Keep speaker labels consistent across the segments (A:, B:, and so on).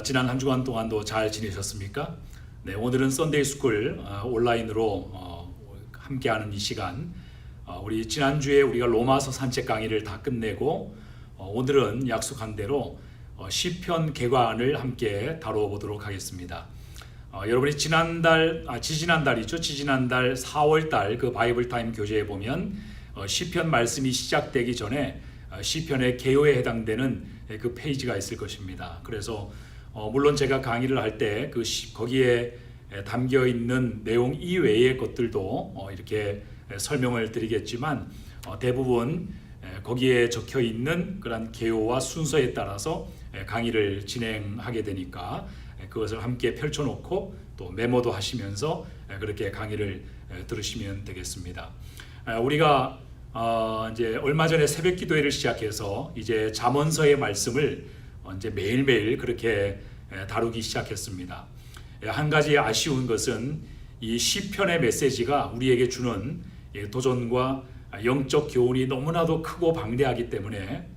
A: 지난 한 주간 동안도 잘 지내셨습니까? 네, 오늘은 썬데이 스쿨 온라인으로 함께하는 이 시간, 우리 지난주에 우리가 로마서 산책 강의를 다 끝내고 오늘은 약속한 대로 시편 개관을 함께 다뤄보도록 하겠습니다. 여러분이 지지난달 4월달 그 바이블 타임 교재에 보면 시편 말씀이 시작되기 전에 시편의 개요에 해당되는 그 페이지가 있을 것입니다. 그래서 물론 제가 강의를 할 때 거기에 담겨 있는 내용 이외의 것들도 이렇게 설명을 드리겠지만 대부분 거기에 적혀 있는 그런 개요와 순서에 따라서 강의를 진행하게 되니까 그것을 함께 펼쳐놓고 또 메모도 하시면서 그렇게 강의를 들으시면 되겠습니다. 우리가 이제 얼마 전에 새벽 기도회를 시작해서 이제 잠언서의 말씀을 이제 매일매일 그렇게 다루기 시작했습니다. 한 가지 아쉬운 것은 이 시편의 메시지가 우리에게 주는 도전과 영적 교훈이 너무나도 크고 방대하기 때문에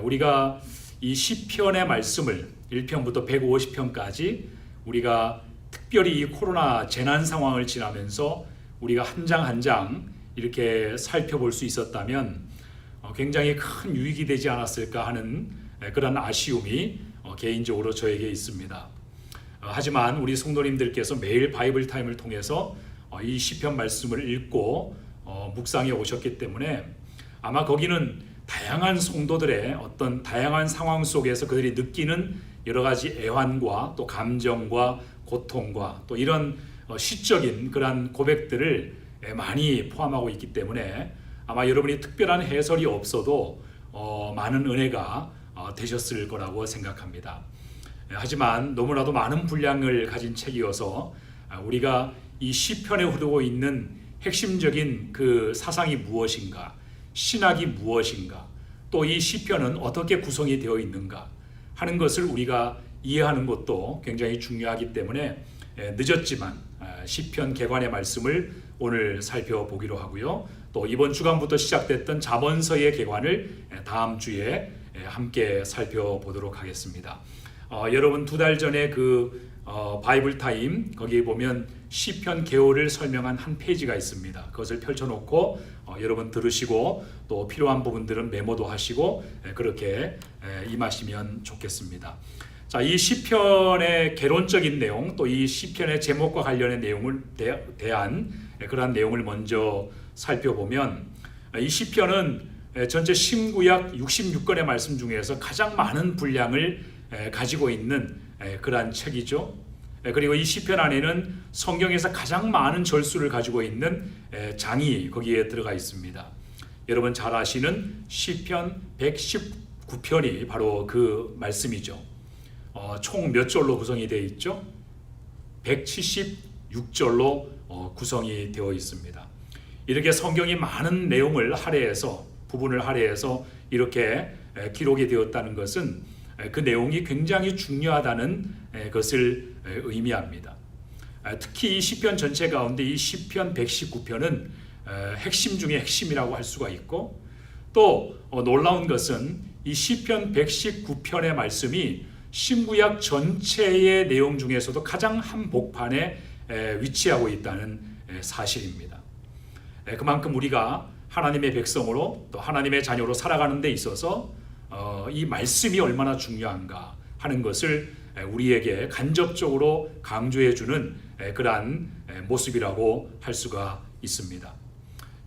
A: 우리가 이 시편의 말씀을 1편부터 150편까지 우리가 특별히 이 코로나 재난 상황을 지나면서 우리가 한 장 한 장 이렇게 살펴볼 수 있었다면 굉장히 큰 유익이 되지 않았을까 하는 그런 아쉬움이 개인적으로 저에게 있습니다. 하지만 우리 성도님들께서 매일 바이블 타임을 통해서 이 시편 말씀을 읽고 묵상해 오셨기 때문에 아마 거기는 다양한 성도들의 어떤 다양한 상황 속에서 그들이 느끼는 여러 가지 애환과 또 감정과 고통과 또 이런 시적인 그런 고백들을 많이 포함하고 있기 때문에 아마 여러분이 특별한 해설이 없어도 많은 은혜가 되셨을 거라고 생각합니다. 하지만 너무나도 많은 분량을 가진 책이어서 우리가 이 시편에 흐르고 있는 핵심적인 그 사상이 무엇인가, 신학이 무엇인가, 또 이 시편은 어떻게 구성이 되어 있는가 하는 것을 우리가 이해하는 것도 굉장히 중요하기 때문에 늦었지만 시편 개관의 말씀을 오늘 살펴보기로 하고요. 또 이번 주간부터 시작됐던 잠언서의 개관을 다음 주에 함께 살펴보도록 하겠습니다. 여러분 2달 전에 그 바이블 타임 거기에 보면 시편 개요를 설명한 한 페이지가 있습니다. 그것을 펼쳐놓고 여러분 들으시고 또 필요한 부분들은 메모도 하시고 그렇게 임하시면 좋겠습니다. 자, 이 시편의 개론적인 내용 또 이 시편의 제목과 관련된 내용을 대한 그러한 내용을 먼저 살펴보면 이 시편은 전체 신구약 66권의 말씀 중에서 가장 많은 분량을 가지고 있는 그러한 책이죠. 그리고 이 시편 안에는 성경에서 가장 많은 절수를 가지고 있는 장이 거기에 들어가 있습니다. 여러분 잘 아시는 시편 119편이 바로 그 말씀이죠. 총 몇 절로 구성이 되어 있죠? 176절로 구성이 되어 있습니다. 이렇게 성경이 많은 내용을 부분을 할애해서 이렇게 기록이 되었다는 것은 그 내용이 굉장히 중요하다는 것을 의미합니다. 특히 이 시편 전체 가운데 이 시편 119편은 핵심 중에 핵심이라고 할 수가 있고 또 놀라운 것은 이 시편 119편의 말씀이 신구약 전체의 내용 중에서도 가장 한복판에 위치하고 있다는 사실입니다. 그만큼 우리가 하나님의 백성으로 또 하나님의 자녀로 살아가는 데 있어서 이 말씀이 얼마나 중요한가 하는 것을 우리에게 간접적으로 강조해 주는 그러한 모습이라고 할 수가 있습니다.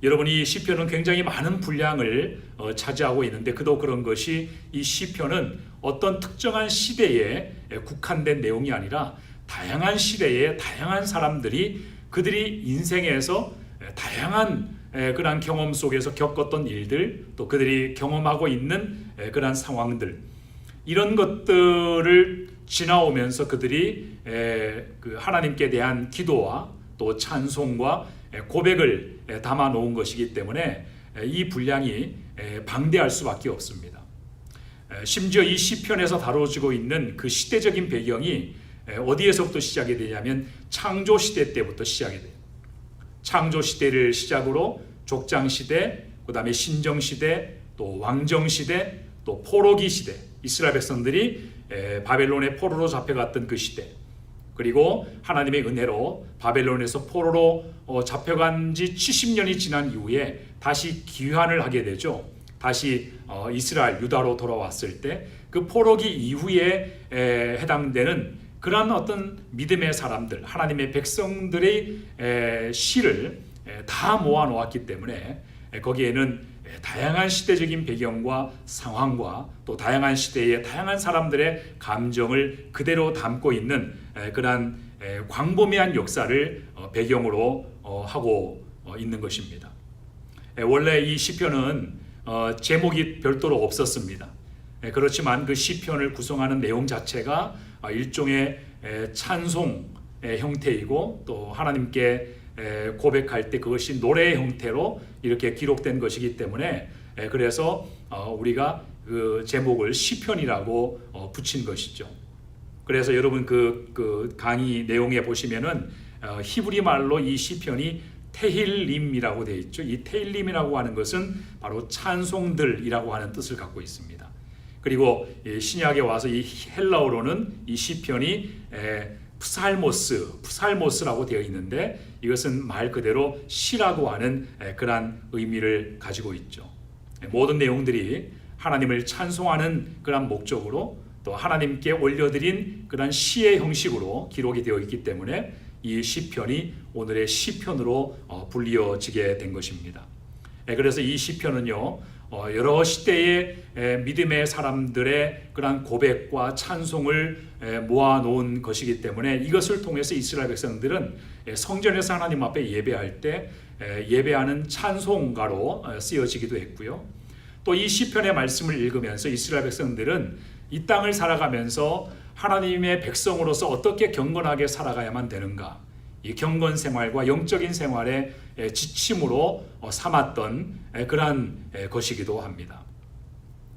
A: 여러분 이 시편은 굉장히 많은 분량을 차지하고 있는데 그도 그런 것이 이 시편은 어떤 특정한 시대에 국한된 내용이 아니라 다양한 시대에 다양한 사람들이 그들이 인생에서 다양한 그러한 경험 속에서 겪었던 일들 또 그들이 경험하고 있는 그러한 상황들 이런 것들을 지나오면서 그들이 그 하나님께 대한 기도와 또 찬송과 고백을 담아 놓은 것이기 때문에 이 분량이 방대할 수밖에 없습니다. 심지어 이 시편에서 다뤄지고 있는 그 시대적인 배경이 어디에서부터 시작이 되냐면 창조 시대 때부터 시작이 돼요. 창조 시대를 시작으로 족장 시대, 그다음에 신정 시대, 또 왕정 시대, 또 포로기 시대, 이스라엘 백성들이 바벨론의 포로로 잡혀갔던 그 시대, 그리고 하나님의 은혜로 바벨론에서 포로로 잡혀간 지 70년이 지난 이후에 다시 귀환을 하게 되죠. 다시 이스라엘 유다로 돌아왔을 때 그 포로기 이후에 해당되는 그런 어떤 믿음의 사람들, 하나님의 백성들의 시를 다 모아 놓았기 때문에 거기에는 다양한 시대적인 배경과 상황과 또 다양한 시대의 다양한 사람들의 감정을 그대로 담고 있는 그러한 광범위한 역사를 배경으로 하고 있는 것입니다. 원래 이 시편은 제목이 별도로 없었습니다. 그렇지만 그 시편을 구성하는 내용 자체가 일종의 찬송의 형태이고 또 하나님께 고백할 때 그것이 노래의 형태로 이렇게 기록된 것이기 때문에 그래서 우리가 그 제목을 시편이라고 붙인 것이죠. 그래서 여러분 그 강의 내용에 보시면은 히브리 말로 이 시편이 테힐림이라고 되어 있죠. 이 테힐림이라고 하는 것은 바로 찬송들이라고 하는 뜻을 갖고 있습니다. 그리고 신약에 와서 이 헬라어로는 이 시편이 프살모스라고 되어 있는데 이것은 말 그대로 시라고 하는 그러한 의미를 가지고 있죠. 모든 내용들이 하나님을 찬송하는 그러한 목적으로 또 하나님께 올려드린 그러한 시의 형식으로 기록이 되어 있기 때문에 이 시편이 오늘의 시편으로 불리어지게 된 것입니다. 그래서 이 시편은요, 여러 시대의 믿음의 사람들의 그러한 고백과 찬송을 모아놓은 것이기 때문에 이것을 통해서 이스라엘 백성들은 성전에서 하나님 앞에 예배할 때 예배하는 찬송가로 쓰여지기도 했고요. 또 이 시편의 말씀을 읽으면서 이스라엘 백성들은 이 땅을 살아가면서 하나님의 백성으로서 어떻게 경건하게 살아가야만 되는가, 이 경건 생활과 영적인 생활의 지침으로 삼았던 그러한 것이기도 합니다.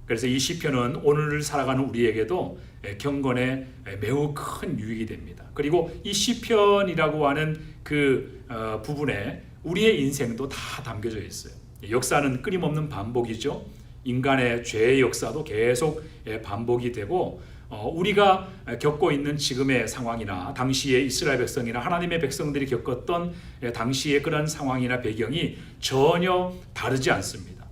A: 그래서 이 시편은 오늘을 살아가는 우리에게도 경건에 매우 큰 유익이 됩니다. 그리고 이 시편이라고 하는 그 부분에 우리의 인생도 다 담겨져 있어요. 역사는 끊임없는 반복이죠. 인간의 죄의 역사도 계속 반복이 되고 우리가 겪고 있는 지금의 상황이나 당시의 이스라엘 백성이나 하나님의 백성들이 겪었던 당시의 그런 상황이나 배경이 전혀 다르지 않습니다.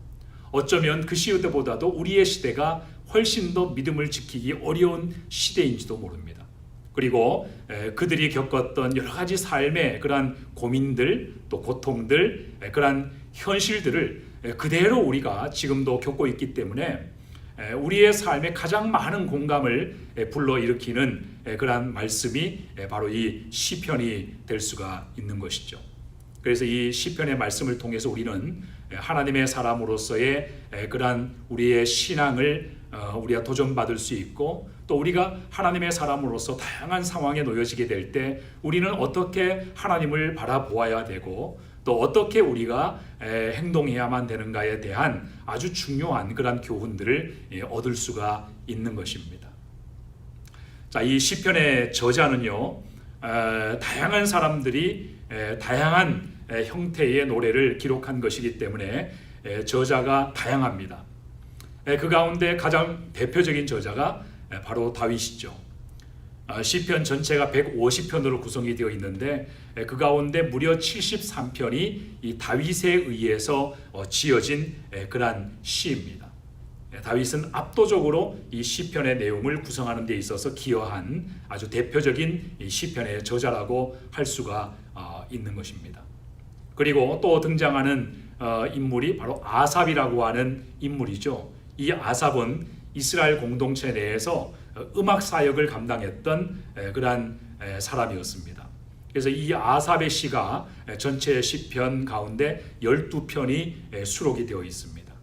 A: 어쩌면 그 시대보다도 우리의 시대가 훨씬 더 믿음을 지키기 어려운 시대인지도 모릅니다. 그리고 그들이 겪었던 여러 가지 삶의 그러한 고민들, 또 고통들, 그러한 현실들을 그대로 우리가 지금도 겪고 있기 때문에 우리의 삶에 가장 많은 공감을 불러일으키는 그러한 말씀이 바로 이 시편이 될 수가 있는 것이죠. 그래서 이 시편의 말씀을 통해서 우리는 하나님의 사람으로서의 그러한 우리의 신앙을 우리가 도전받을 수 있고 또 우리가 하나님의 사람으로서 다양한 상황에 놓여지게 될 때 우리는 어떻게 하나님을 바라보아야 되고 또 어떻게 우리가 행동해야만 되는가에 대한 아주 중요한 그런 교훈들을 얻을 수가 있는 것입니다. 자, 이 시편의 저자는요, 다양한 사람들이 다양한 형태의 노래를 기록한 것이기 때문에 저자가 다양합니다. 그 가운데 가장 대표적인 저자가 바로 다윗이죠. 시편 전체가 150편으로 구성이 되어 있는데 그 가운데 무려 73편이 이 다윗에 의해서 지어진 그러한 시입니다. 다윗은 압도적으로 이 시편의 내용을 구성하는 데 있어서 기여한 아주 대표적인 이 시편의 저자라고 할 수가 있는 것입니다. 그리고 또 등장하는 인물이 바로 아삽이라고 하는 인물이죠. 이 아삽은 이스라엘 공동체 내에서 음악 사역을 감당했던 그러한 사람이었습니다. 그래서 이 아삽의 시가 전체 시편 가운데 12편이 수록이 되어 있습니다.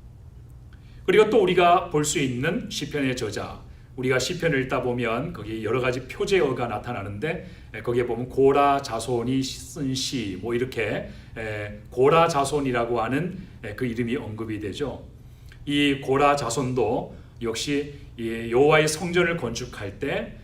A: 그리고 또 우리가 볼 수 있는 시편의 저자, 우리가 시편을 읽다 보면 거기 여러 가지 표제어가 나타나는데 거기에 보면 고라 자손이 쓴 시 뭐 이렇게 고라 자손이라고 하는 그 이름이 언급이 되죠. 이 고라 자손도 역시 여호와의 성전을 건축할 때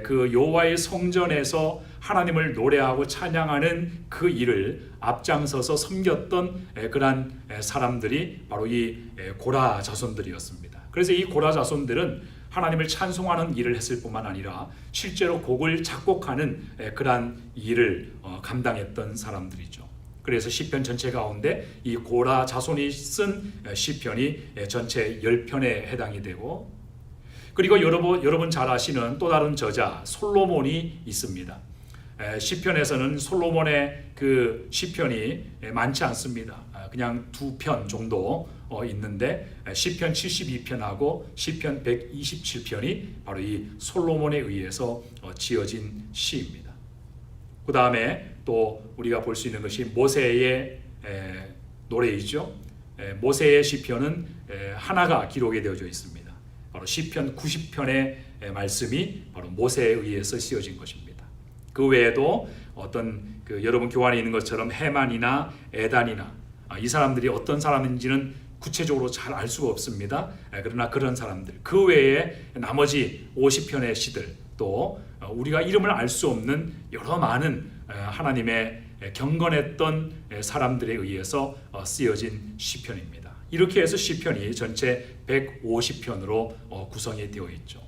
A: 그 여호와의 성전에서 하나님을 노래하고 찬양하는 그 일을 앞장서서 섬겼던 그러한 사람들이 바로 이 고라 자손들이었습니다. 그래서 이 고라 자손들은 하나님을 찬송하는 일을 했을 뿐만 아니라 실제로 곡을 작곡하는 그러한 일을 감당했던 사람들이죠. 그래서 시편 전체 가운데 이 고라 자손이 쓴 시편이 전체 10편에 해당이 되고, 그리고 여러분 잘 아시는 또 다른 저자 솔로몬이 있습니다. 시편에서는 솔로몬의 그 시편이 많지 않습니다. 그냥 2편 정도 있는데 시편 72편하고 시편 127편이 바로 이 솔로몬에 의해서 지어진 시입니다. 그 다음에 또 우리가 볼 수 있는 것이 모세의 노래이죠. 모세의 시편은 하나가 기록이 되어져 있습니다. 바로 시편 90편의 말씀이 바로 모세에 의해서 쓰여진 것입니다. 그 외에도 어떤 여러분 교환에 있는 것처럼 헤만이나 에단이나 이 사람들이 어떤 사람인지는 구체적으로 잘 알 수가 없습니다. 그러나 그런 사람들, 그 외에 나머지 50편의 시들, 또 우리가 이름을 알 수 없는 여러 많은 하나님의 경건했던 사람들에 의해서 쓰여진 시편입니다. 이렇게 해서 시편이 전체 150편으로 구성이 되어 있죠.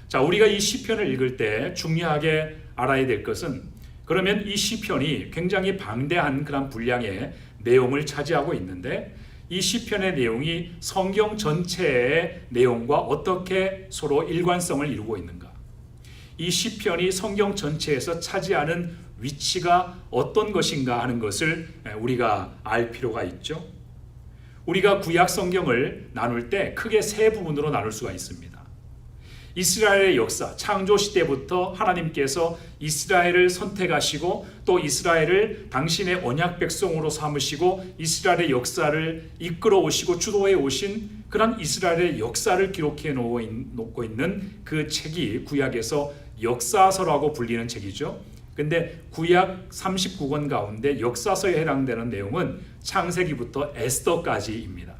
A: 자, 우리가 이 시편을 읽을 때 중요하게 알아야 될 것은, 그러면 이 시편이 굉장히 방대한 그런 분량의 내용을 차지하고 있는데, 이 시편의 내용이 성경 전체의 내용과 어떻게 서로 일관성을 이루고 있는가? 이 시편이 성경 전체에서 차지하는 위치가 어떤 것인가 하는 것을 우리가 알 필요가 있죠. 우리가 구약 성경을 나눌 때 크게 세 부분으로 나눌 수가 있습니다. 이스라엘의 역사, 창조 시대부터 하나님께서 이스라엘을 선택하시고 또 이스라엘을 당신의 언약 백성으로 삼으시고 이스라엘의 역사를 이끌어 오시고 주도해 오신 그런 이스라엘의 역사를 기록해 놓고 있는 그 책이 구약에서 역사서라고 불리는 책이죠. 근데 구약 39권 가운데 역사서에 해당되는 내용은 창세기부터 에스더까지입니다.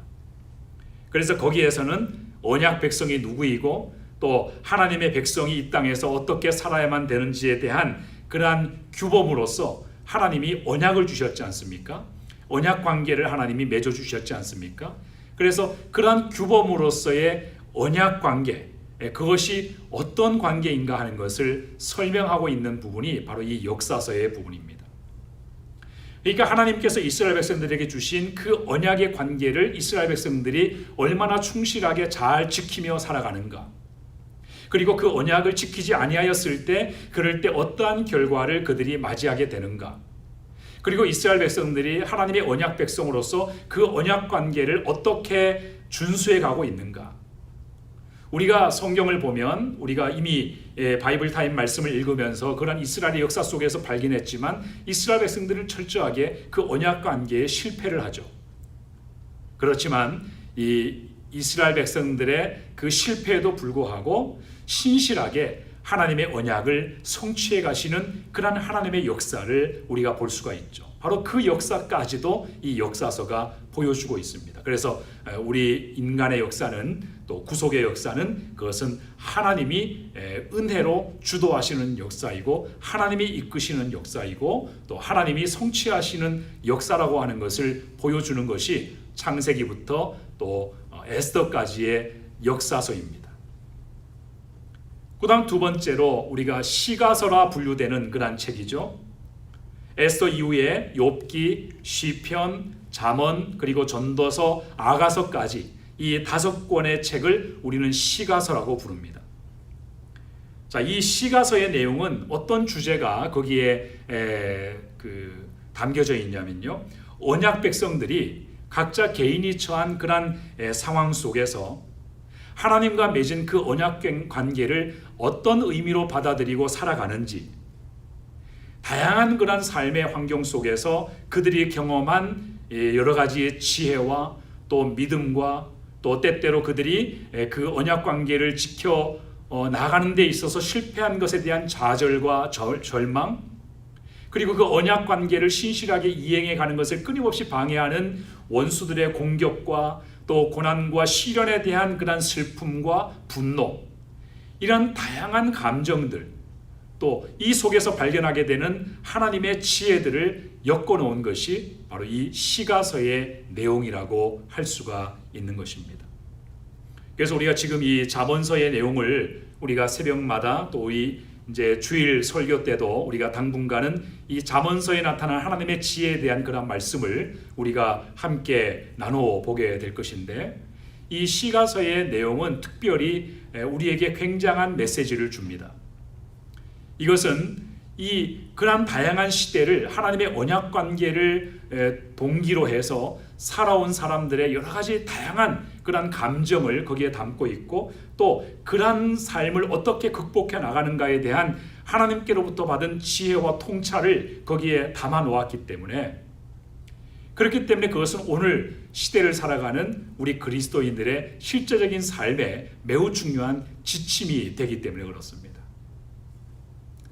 A: 그래서 거기에서는 언약 백성이 누구이고 또 하나님의 백성이 이 땅에서 어떻게 살아야만 되는지에 대한 그러한 규범으로서 하나님이 언약을 주셨지 않습니까? 언약 관계를 하나님이 맺어 주셨지 않습니까? 그래서 그러한 규범으로서의 언약 관계, 그것이 어떤 관계인가 하는 것을 설명하고 있는 부분이 바로 이 역사서의 부분입니다. 그러니까 하나님께서 이스라엘 백성들에게 주신 그 언약의 관계를 이스라엘 백성들이 얼마나 충실하게 잘 지키며 살아가는가, 그리고 그 언약을 지키지 아니하였을 때 그럴 때 어떠한 결과를 그들이 맞이하게 되는가, 그리고 이스라엘 백성들이 하나님의 언약 백성으로서 그 언약 관계를 어떻게 준수해 가고 있는가. 우리가 성경을 보면 우리가 이미 바이블 타임 말씀을 읽으면서 그런 이스라엘의 역사 속에서 발견했지만 이스라엘 백성들은 철저하게 그 언약 관계에 실패를 하죠. 그렇지만 이 이스라엘 백성들의 그 실패에도 불구하고 신실하게 하나님의 언약을 성취해 가시는 그런 하나님의 역사를 우리가 볼 수가 있죠. 바로 그 역사까지도 이 역사서가 보여주고 있습니다. 그래서 우리 인간의 역사는, 또 구속의 역사는, 그것은 하나님이 은혜로 주도하시는 역사이고 하나님이 이끄시는 역사이고 또 하나님이 성취하시는 역사라고 하는 것을 보여주는 것이 창세기부터 또 에스더까지의 역사서입니다. 그 다음 두 번째로 우리가 시가서라 분류되는 그런 책이죠. 에스더 이후에 욥기, 시편, 잠언, 그리고 전도서, 아가서까지 이 5권의 책을 우리는 시가서라고 부릅니다. 자, 이 시가서의 내용은 어떤 주제가 거기에 담겨져 있냐면요, 언약 백성들이 각자 개인이 처한 그런 상황 속에서 하나님과 맺은 그 언약 관계를 어떤 의미로 받아들이고 살아가는지, 다양한 그런 삶의 환경 속에서 그들이 경험한 여러 가지의 지혜와 또 믿음과 또 때때로 그들이 그 언약 관계를 지켜 나가는 데 있어서 실패한 것에 대한 좌절과 절망, 그리고 그 언약 관계를 신실하게 이행해 가는 것을 끊임없이 방해하는 원수들의 공격과 또 고난과 시련에 대한 그런 슬픔과 분노, 이런 다양한 감정들, 또 이 속에서 발견하게 되는 하나님의 지혜들을 엮어놓은 것이 바로 이 시가서의 내용이라고 할 수가 있는 것입니다. 그래서 우리가 지금 이 잠언서의 내용을 우리가 새벽마다 또 이 이제 주일 설교 때도 우리가 당분간은 이 잠언서에 나타난 하나님의 지혜에 대한 그런 말씀을 우리가 함께 나눠 보게 될 것인데, 이 시가서의 내용은 특별히 우리에게 굉장한 메시지를 줍니다. 이것은 그러한 다양한 시대를 하나님의 언약 관계를 동기로 해서 살아온 사람들의 여러 가지 다양한 그러한 감정을 거기에 담고 있고, 또 그러한 삶을 어떻게 극복해 나가는가에 대한 하나님께로부터 받은 지혜와 통찰을 거기에 담아 놓았기 때문에, 그렇기 때문에 그것은 오늘 시대를 살아가는 우리 그리스도인들의 실제적인 삶에 매우 중요한 지침이 되기 때문에 그렇습니다.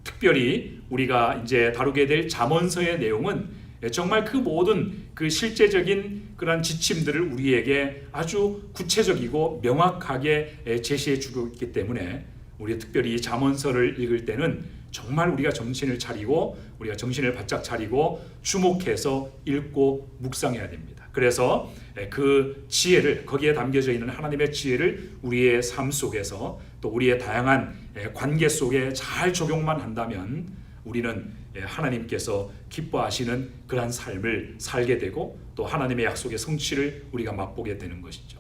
A: 특별히 우리가 이제 다루게 될 잠언서의 내용은 정말 그 모든 그 실제적인 그런 지침들을 우리에게 아주 구체적이고 명확하게 제시해 주고 있기 때문에, 우리 특별히 이 잠언서를 읽을 때는 정말 우리가 정신을 차리고, 우리가 정신을 바짝 차리고 주목해서 읽고 묵상해야 됩니다. 그래서 그 지혜를, 거기에 담겨져 있는 하나님의 지혜를 우리의 삶 속에서, 또 우리의 다양한 관계 속에 잘 적용만 한다면 우리는 하나님께서 기뻐하시는 그러한 삶을 살게 되고, 또 하나님의 약속의 성취를 우리가 맛보게 되는 것이죠.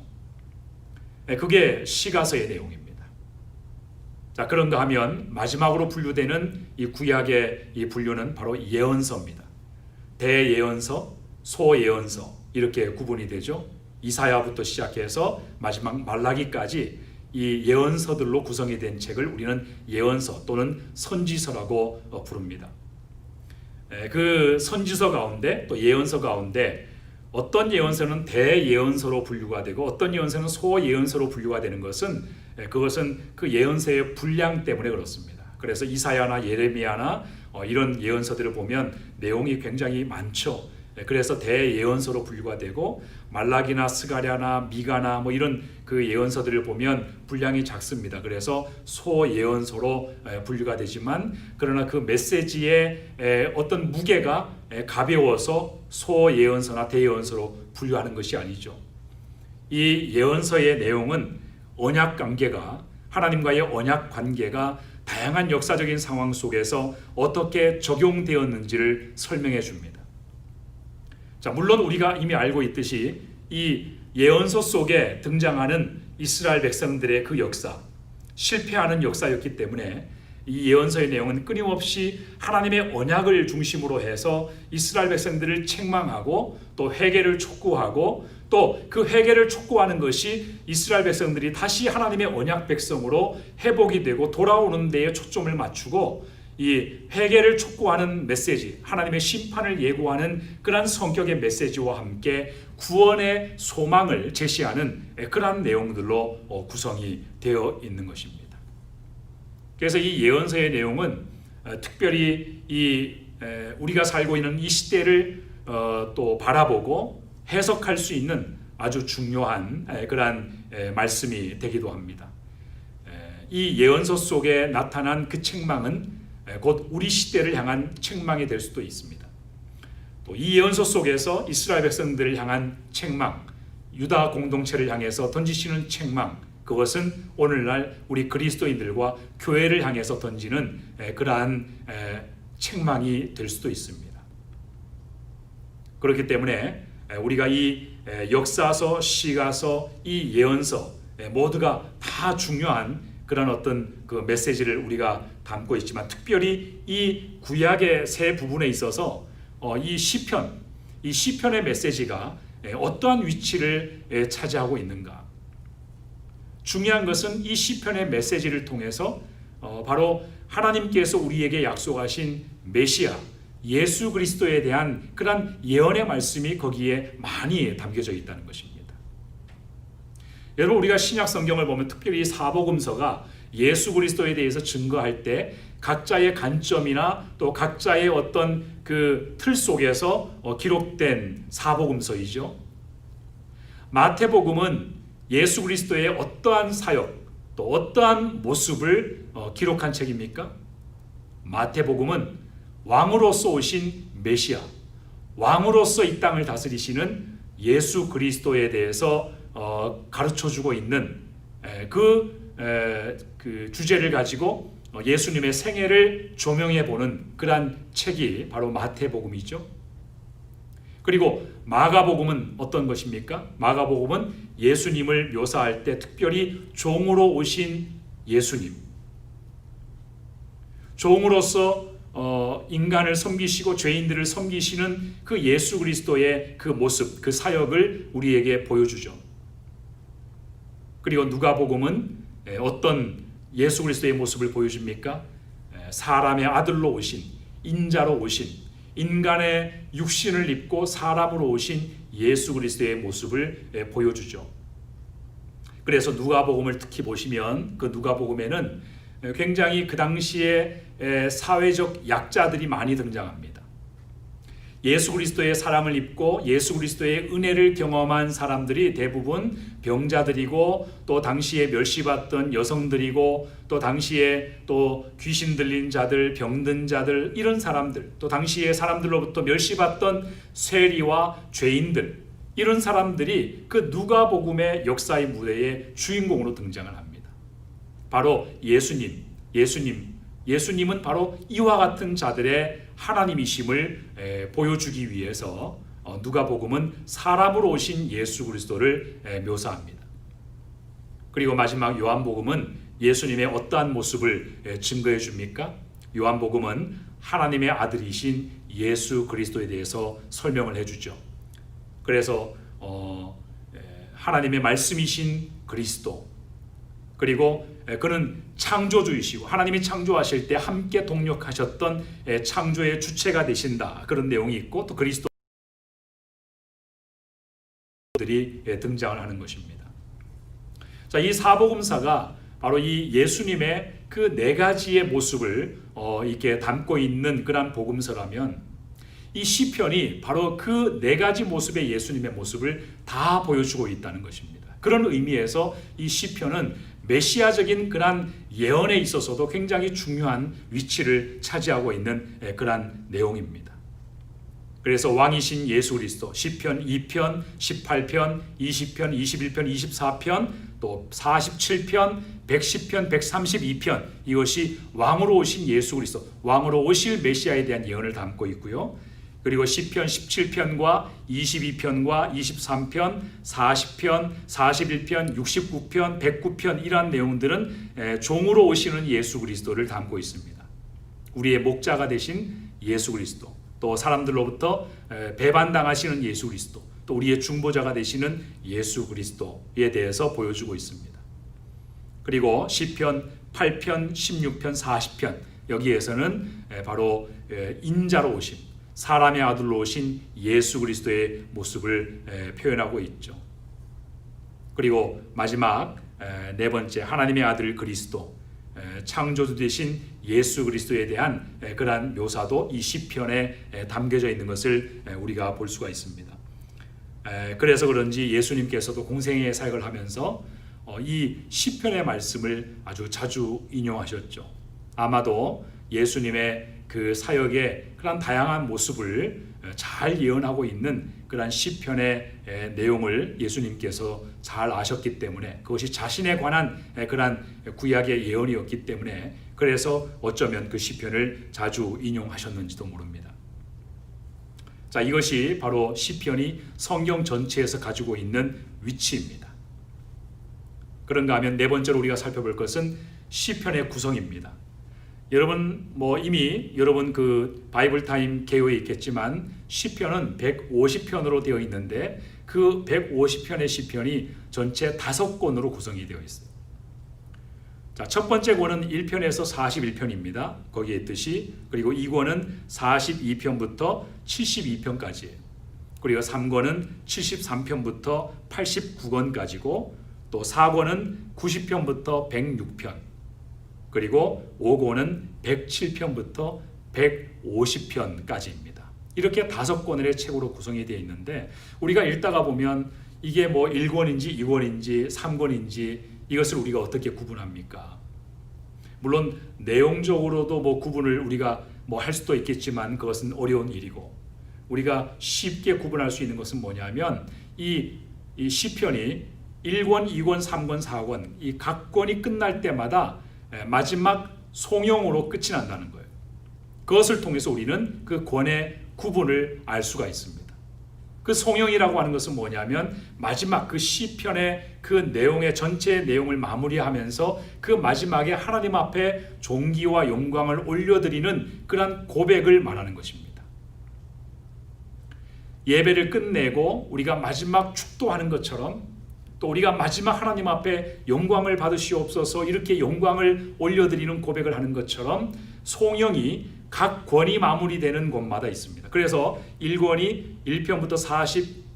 A: 그게 시가서의 내용입니다. 자, 그런가 하면 마지막으로 분류되는 이 구약의 이 분류는 바로 예언서입니다. 대예언서, 소예언서 이렇게 구분이 되죠. 이사야부터 시작해서 마지막 말라기까지 이 예언서들로 구성이 된 책을 우리는 예언서 또는 선지서라고 부릅니다. 그 선지서 가운데 또 예언서 가운데 어떤 예언서는 대예언서로 분류가 되고 어떤 예언서는 소예언서로 분류가 되는 것은, 그것은 그 예언서의 분량 때문에 그렇습니다. 그래서 이사야나 예레미야나 이런 예언서들을 보면 내용이 굉장히 많죠. 그래서 대예언서로 분류가 되고, 말라기나 스가랴나 미가나 뭐 이런 그 예언서들을 보면 분량이 작습니다. 그래서 소예언서로 분류가 되지만, 그러나 그 메시지의 어떤 무게가 가벼워서 소예언서나 대예언서로 분류하는 것이 아니죠. 이 예언서의 내용은 언약 관계가, 하나님과의 언약 관계가 다양한 역사적인 상황 속에서 어떻게 적용되었는지를 설명해 줍니다. 자, 물론 우리가 이미 알고 있듯이 이 예언서 속에 등장하는 이스라엘 백성들의 그 역사, 실패하는 역사였기 때문에 이 예언서의 내용은 끊임없이 하나님의 언약을 중심으로 해서 이스라엘 백성들을 책망하고 또 회개를 촉구하고, 또 그 회개를 촉구하는 것이 이스라엘 백성들이 다시 하나님의 언약 백성으로 회복이 되고 돌아오는 데에 초점을 맞추고, 이 회개를 촉구하는 메시지, 하나님의 심판을 예고하는 그러한 성격의 메시지와 함께 구원의 소망을 제시하는 그러한 내용들로 구성이 되어 있는 것입니다. 그래서 이 예언서의 내용은 특별히 우리가 살고 있는 이 시대를 또 바라보고 해석할 수 있는 아주 중요한 그러한 말씀이 되기도 합니다. 이 예언서 속에 나타난 그 책망은 곧 우리 시대를 향한 책망이 될 수도 있습니다. 또 이 예언서 속에서 이스라엘 백성들을 향한 책망, 유다 공동체를 향해서 던지시는 책망, 그것은 오늘날 우리 그리스도인들과 교회를 향해서 던지는 그러한 책망이 될 수도 있습니다. 그렇기 때문에 우리가 이 역사서, 시가서, 이 예언서 모두가 다 중요한 그런 어떤 그 메시지를 우리가 담고 있지만, 특별히 이 구약의 세 부분에 있어서 이 시편의 메시지가 어떠한 위치를 차지하고 있는가. 중요한 것은 이 시편의 메시지를 통해서 바로 하나님께서 우리에게 약속하신 메시아 예수 그리스도에 대한 그런 예언의 말씀이 거기에 많이 담겨져 있다는 것입니다. 여러분, 우리가 신약 성경을 보면 특별히 사복음서가 예수 그리스도에 대해서 증거할 때 각자의 관점이나 또 각자의 어떤 그 틀 속에서 기록된 사복음서이죠. 마태복음은 예수 그리스도의 어떠한 사역, 또 어떠한 모습을 기록한 책입니까? 마태복음은 왕으로서 오신 메시아, 왕으로서 이 땅을 다스리시는 예수 그리스도에 대해서 가르쳐주고 있는 그 주제를 가지고 예수님의 생애를 조명해 보는 그러한 책이 바로 마태복음이죠. 그리고 마가복음은 어떤 것입니까? 마가복음은 예수님을 묘사할 때 특별히 종으로 오신 예수님, 종으로서 인간을 섬기시고 죄인들을 섬기시는 그 예수 그리스도의 그 모습, 그 사역을 우리에게 보여주죠. 그리고 누가복음은 어떤 예수 그리스도의 모습을 보여줍니까? 사람의 아들로 오신, 인자로 오신, 인간의 육신을 입고 사람으로 오신 예수 그리스도의 모습을 보여주죠. 그래서 누가복음을 특히 보시면 그 누가복음에는 굉장히 그 당시에 사회적 약자들이 많이 등장합니다. 예수 그리스도의 사랑을 입고 예수 그리스도의 은혜를 경험한 사람들이 대부분 병자들이고 또 당시에 멸시받던 여성들이고 또 당시에 또 귀신 들린 자들, 병든 자들 이런 사람들, 또 당시에 사람들로부터 멸시받던 세리와 죄인들 이런 사람들이 그 누가복음의 역사의 무대에 주인공으로 등장을 합니다. 바로 예수님은 바로 이와 같은 자들의 하나님이심을 보여주기 위해서 누가복음은 사람으로 오신 예수 그리스도를 묘사합니다. 그리고 마지막 요한복음은 예수님의 어떠한 모습을 증거해 줍니까? 요한복음은 하나님의 아들이신 예수 그리스도에 대해서 설명을 해주죠. 그래서 하나님의 말씀이신 그리스도, 그리고 그는 창조주이시고 하나님이 창조하실 때 함께 동력하셨던 창조의 주체가 되신다, 그런 내용이 있고 또 그리스도들이 등장을 하는 것입니다. 자, 이 사복음사가 바로 이 예수님의 그 네 가지의 모습을 이렇게 담고 있는 그런 복음서라면 이 시편이 바로 그 네 가지 모습의 예수님의 모습을 다 보여주고 있다는 것입니다. 그런 의미에서 이 시편은 메시아적인 그런 예언에 있어서도 굉장히 중요한 위치를 차지하고 있는 그런 내용입니다. 그래서 왕이신 예수 그리스도 시편 2편, 18편, 20편, 21편, 24편, 또 47편, 110편, 132편 이것이 왕으로 오신 예수 그리스도, 왕으로 오실 메시아에 대한 예언을 담고 있고요. 그리고 시편 17편과 22편과 23편, 40편, 41편, 69편, 109편 이러한 내용들은 종으로 오시는 예수 그리스도를 담고 있습니다. 우리의 목자가 되신 예수 그리스도, 또 사람들로부터 배반당하시는 예수 그리스도, 또 우리의 중보자가 되시는 예수 그리스도에 대해서 보여주고 있습니다. 그리고 시편 8편, 16편, 40편 여기에서는 바로 인자로 오심, 사람의 아들로 오신 예수 그리스도의 모습을 표현하고 있죠. 그리고 마지막 네 번째 하나님의 아들 그리스도, 창조주 되신 예수 그리스도에 대한 그러한 묘사도 이 시편에 담겨져 있는 것을 우리가 볼 수가 있습니다. 그래서 그런지 예수님께서도 공생애의 사역을 하면서 이 시편의 말씀을 아주 자주 인용하셨죠. 아마도 예수님의 그 사역의 그런 다양한 모습을 잘 예언하고 있는 그런 시편의 내용을 예수님께서 잘 아셨기 때문에, 그것이 자신에 관한 그런 구약의 예언이었기 때문에 그래서 어쩌면 그 시편을 자주 인용하셨는지도 모릅니다. 자, 이것이 바로 시편이 성경 전체에서 가지고 있는 위치입니다. 그런가 하면 네 번째로 우리가 살펴볼 것은 시편의 구성입니다. 여러분 이미 여러분 그 바이블 타임 개요에 있겠지만 시편은 150편으로 되어 있는데 그 150편의 시편이 전체 5권으로 구성이 되어 있어요. 자, 첫 번째 권은 1편에서 41편입니다. 거기에 있듯이. 그리고 2권은 42편부터 72편까지예요. 그리고 3권은 73편부터 89권까지고 또 4권은 90편부터 106편, 그리고 5권은 107편부터 150편까지입니다. 이렇게 5권의 책으로 구성이 되어 있는데 우리가 읽다가 보면 이게 1권인지 2권인지 3권인지 이것을 우리가 어떻게 구분합니까? 물론 내용적으로도 구분을 우리가 할 수도 있겠지만 그것은 어려운 일이고, 우리가 쉽게 구분할 수 있는 것은 뭐냐면 이 시편이 1권, 2권, 3권, 4권 이 각 권이 끝날 때마다 마지막 송영으로 끝이 난다는 거예요. 그것을 통해서 우리는 그 권의 구분을 알 수가 있습니다. 그 송영이라고 하는 것은 뭐냐면 마지막 그 시편의 그 내용의 전체의 내용을 마무리하면서 그 마지막에 하나님 앞에 존귀와 영광을 올려드리는 그런 고백을 말하는 것입니다. 예배를 끝내고 우리가 마지막 축도하는 것처럼 또 우리가 마지막 하나님 앞에 영광을 받으시옵소서 이렇게 영광을 올려드리는 고백을 하는 것처럼 송영이 각 권이 마무리되는 곳마다 있습니다. 그래서 1권이 1편부터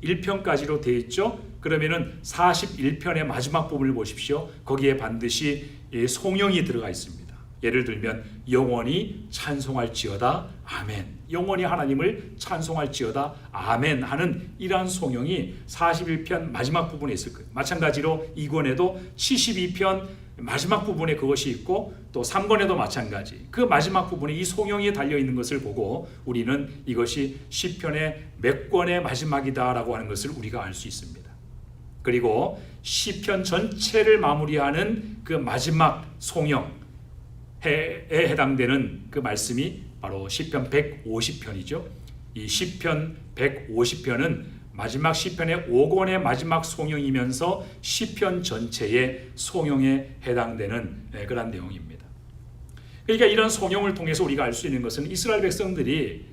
A: 41편까지로 되어 있죠. 그러면은 41편의 마지막 부분을 보십시오. 거기에 반드시 송영이 들어가 있습니다. 예를 들면 영원히 찬송할지어다 아멘, 영원히 하나님을 찬송할지어다 아멘 하는 이러한 송영이 41편 마지막 부분에 있을 거예요. 마찬가지로 2권에도 72편 마지막 부분에 그것이 있고 또 3권에도 마찬가지 그 마지막 부분에 이 송영이 달려있는 것을 보고 우리는 이것이 시편의 몇 권의 마지막이다라고 하는 것을 우리가 알 수 있습니다. 그리고 시편 전체를 마무리하는 그 마지막 송영에 해당되는 그 말씀이 바로 시편 150편이죠. 이 시편 150편은 마지막 시편의 5권의 마지막 송영이면서 시편 전체의 송영에 해당되는 그런 내용입니다. 그러니까 이런 송영을 통해서 우리가 알 수 있는 것은 이스라엘 백성들이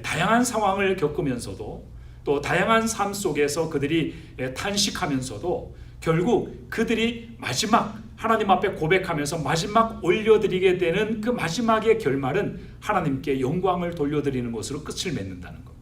A: 다양한 상황을 겪으면서도 또 다양한 삶 속에서 그들이 탄식하면서도 결국 그들이 마지막 하나님 앞에 고백하면서 마지막 올려드리게 되는 그 마지막의 결말은 하나님께 영광을 돌려드리는 것으로 끝을 맺는다는 겁니다.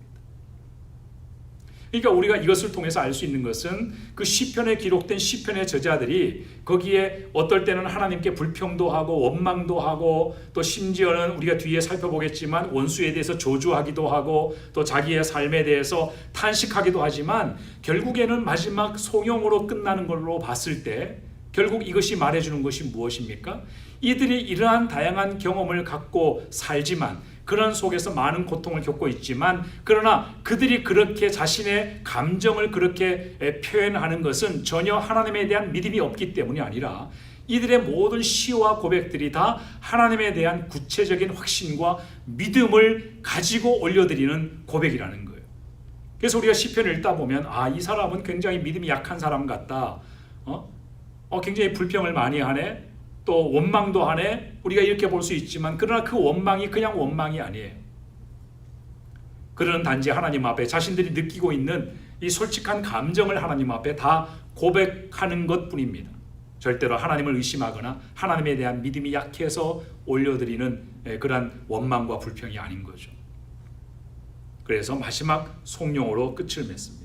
A: 그러니까 우리가 이것을 통해서 알 수 있는 것은 그 시편에 기록된 시편의 저자들이 거기에 어떨 때는 하나님께 불평도 하고 원망도 하고 또 심지어는 우리가 뒤에 살펴보겠지만 원수에 대해서 저주하기도 하고 또 자기의 삶에 대해서 탄식하기도 하지만 결국에는 마지막 송영으로 끝나는 걸로 봤을 때 결국 이것이 말해주는 것이 무엇입니까? 이들이 이러한 다양한 경험을 갖고 살지만 그런 속에서 많은 고통을 겪고 있지만 그러나 그들이 그렇게 자신의 감정을 그렇게 표현하는 것은 전혀 하나님에 대한 믿음이 없기 때문이 아니라 이들의 모든 시와 고백들이 다 하나님에 대한 구체적인 확신과 믿음을 가지고 올려드리는 고백이라는 거예요. 그래서 우리가 시편을 읽다 보면 이 사람은 굉장히 믿음이 약한 사람 같다. 굉장히 불평을 많이 하네. 또 원망도 하네. 우리가 이렇게 볼 수 있지만 그러나 그 원망이 그냥 원망이 아니에요. 그들은 단지 하나님 앞에 자신들이 느끼고 있는 이 솔직한 감정을 하나님 앞에 다 고백하는 것뿐입니다. 절대로 하나님을 의심하거나 하나님에 대한 믿음이 약해서 올려드리는 그러한 원망과 불평이 아닌 거죠. 그래서 마지막 송영으로 끝을 맺습니다.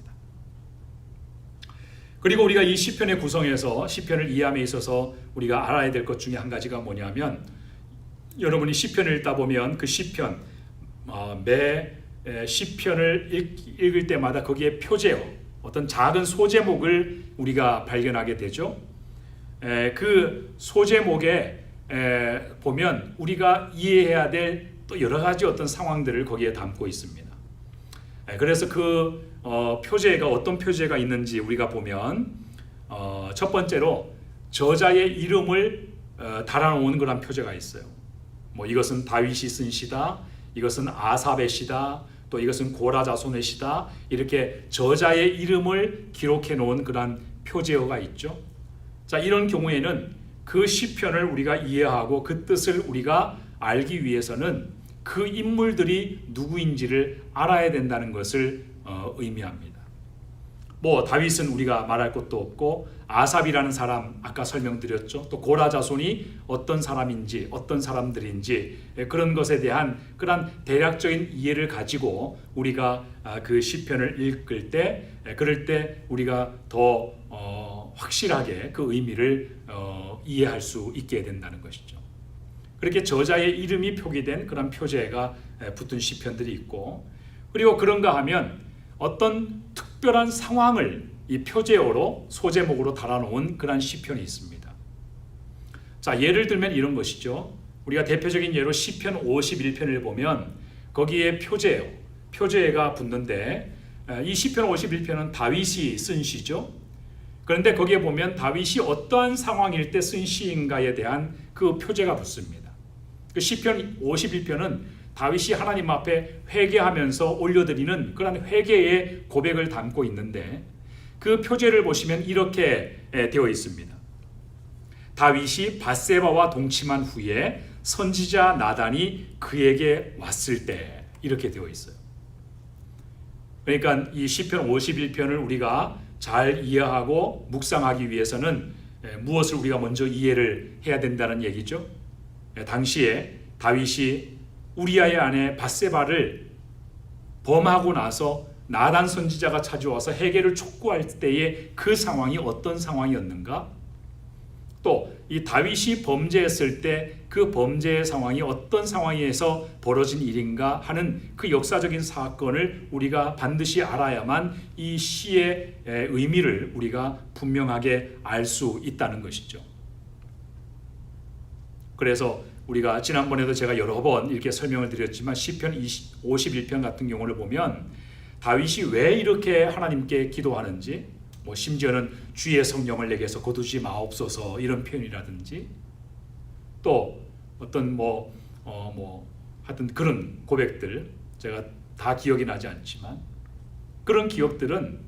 A: 그리고 우리가 이 시편의 구성에서 시편을 이해함에 있어서 우리가 알아야 될 것 중에 한 가지가 뭐냐면 여러분이 시편을 읽다 보면 그 시편 매 시편을 읽을 때마다 거기에 표제어 어떤 작은 소제목을 우리가 발견하게 되죠. 그 소제목에 보면 우리가 이해해야 될 또 여러 가지 어떤 상황들을 거기에 담고 있습니다. 그래서 그 표제가 어떤 표제가 있는지 우리가 보면 첫 번째로 저자의 이름을 달아놓은 그런 표제가 있어요. 이것은 다윗이 쓴 시다, 이것은 아삽의 시다, 또 이것은 고라 자손의 시다, 이렇게 저자의 이름을 기록해 놓은 그런 표제어가 있죠. 자, 이런 경우에는 그 시편을 우리가 이해하고 그 뜻을 우리가 알기 위해서는 그 인물들이 누구인지를 알아야 된다는 것을 의미합니다. 다윗은 우리가 말할 것도 없고 아삽이라는 사람 아까 설명드렸죠. 또 고라 자손이 어떤 사람인지 어떤 사람들인지 그런 것에 대한 그런 대략적인 이해를 가지고 우리가 그 시편을 읽을 때 그럴 때 우리가 더 확실하게 그 의미를 이해할 수 있게 된다는 것이죠. 그렇게 저자의 이름이 표기된 그런 표제가 붙은 시편들이 있고 그리고 그런가 하면 어떤 특별한 상황을 이 표제어로 소제목으로 달아놓은 그런 시편이 있습니다. 자, 예를 들면 이런 것이죠. 우리가 대표적인 예로 시편 51편을 보면 거기에 표제가 붙는데 이 시편 51편은 다윗이 쓴 시죠. 그런데 거기에 보면 다윗이 어떠한 상황일 때 쓴 시인가에 대한 그 표제가 붙습니다. 그 시편 51편은 다윗이 하나님 앞에 회개하면서 올려드리는 그런 회개의 고백을 담고 있는데 그 표제를 보시면 이렇게 되어 있습니다. 다윗이 밧세바와 동침한 후에 선지자 나단이 그에게 왔을 때 이렇게 되어 있어요. 그러니까 이 시편 51편을 우리가 잘 이해하고 묵상하기 위해서는 무엇을 우리가 먼저 이해를 해야 된다는 얘기죠. 당시에 다윗이 우리아의 아내 밧세바를 범하고 나서 나단 선지자가 찾아와서 해결을 촉구할 때의 그 상황이 어떤 상황이었는가? 또 이 다윗이 범죄했을 때 그 범죄의 상황이 어떤 상황에서 벌어진 일인가 하는 그 역사적인 사건을 우리가 반드시 알아야만 이 시의 의미를 우리가 분명하게 알 수 있다는 것이죠. 그래서 우리가 지난번에도 제가 여러 번 이렇게 설명을 드렸지만 시편 51편 같은 경우를 보면 다윗이 왜 이렇게 하나님께 기도하는지, 심지어는 주의 성령을 내게서 거두지 마옵소서 이런 표현이라든지, 또 어떤 하여튼 그런 고백들 제가 다 기억이 나지 않지만 그런 기억들은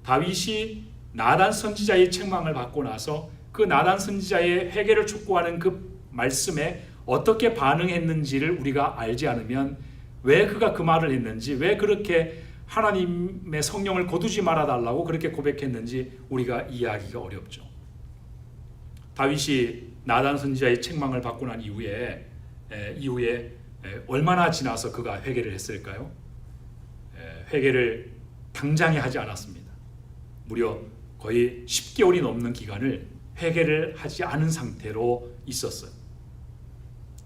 A: 다윗이 나단 선지자의 책망을 받고 나서 그 나단 선지자의 회개를 촉구하는 그 말씀에 어떻게 반응했는지를 우리가 알지 않으면 왜 그가 그 말을 했는지, 왜 그렇게 하나님의 성령을 거두지 말아달라고 그렇게 고백했는지 우리가 이해하기가 어렵죠. 다윗이 나단 선지자의 책망을 받고 난 이후에 얼마나 지나서 그가 회개를 했을까요? 회개를 당장에 하지 않았습니다. 무려 거의 10개월이 넘는 기간을 회개를 하지 않은 상태로 있었어요.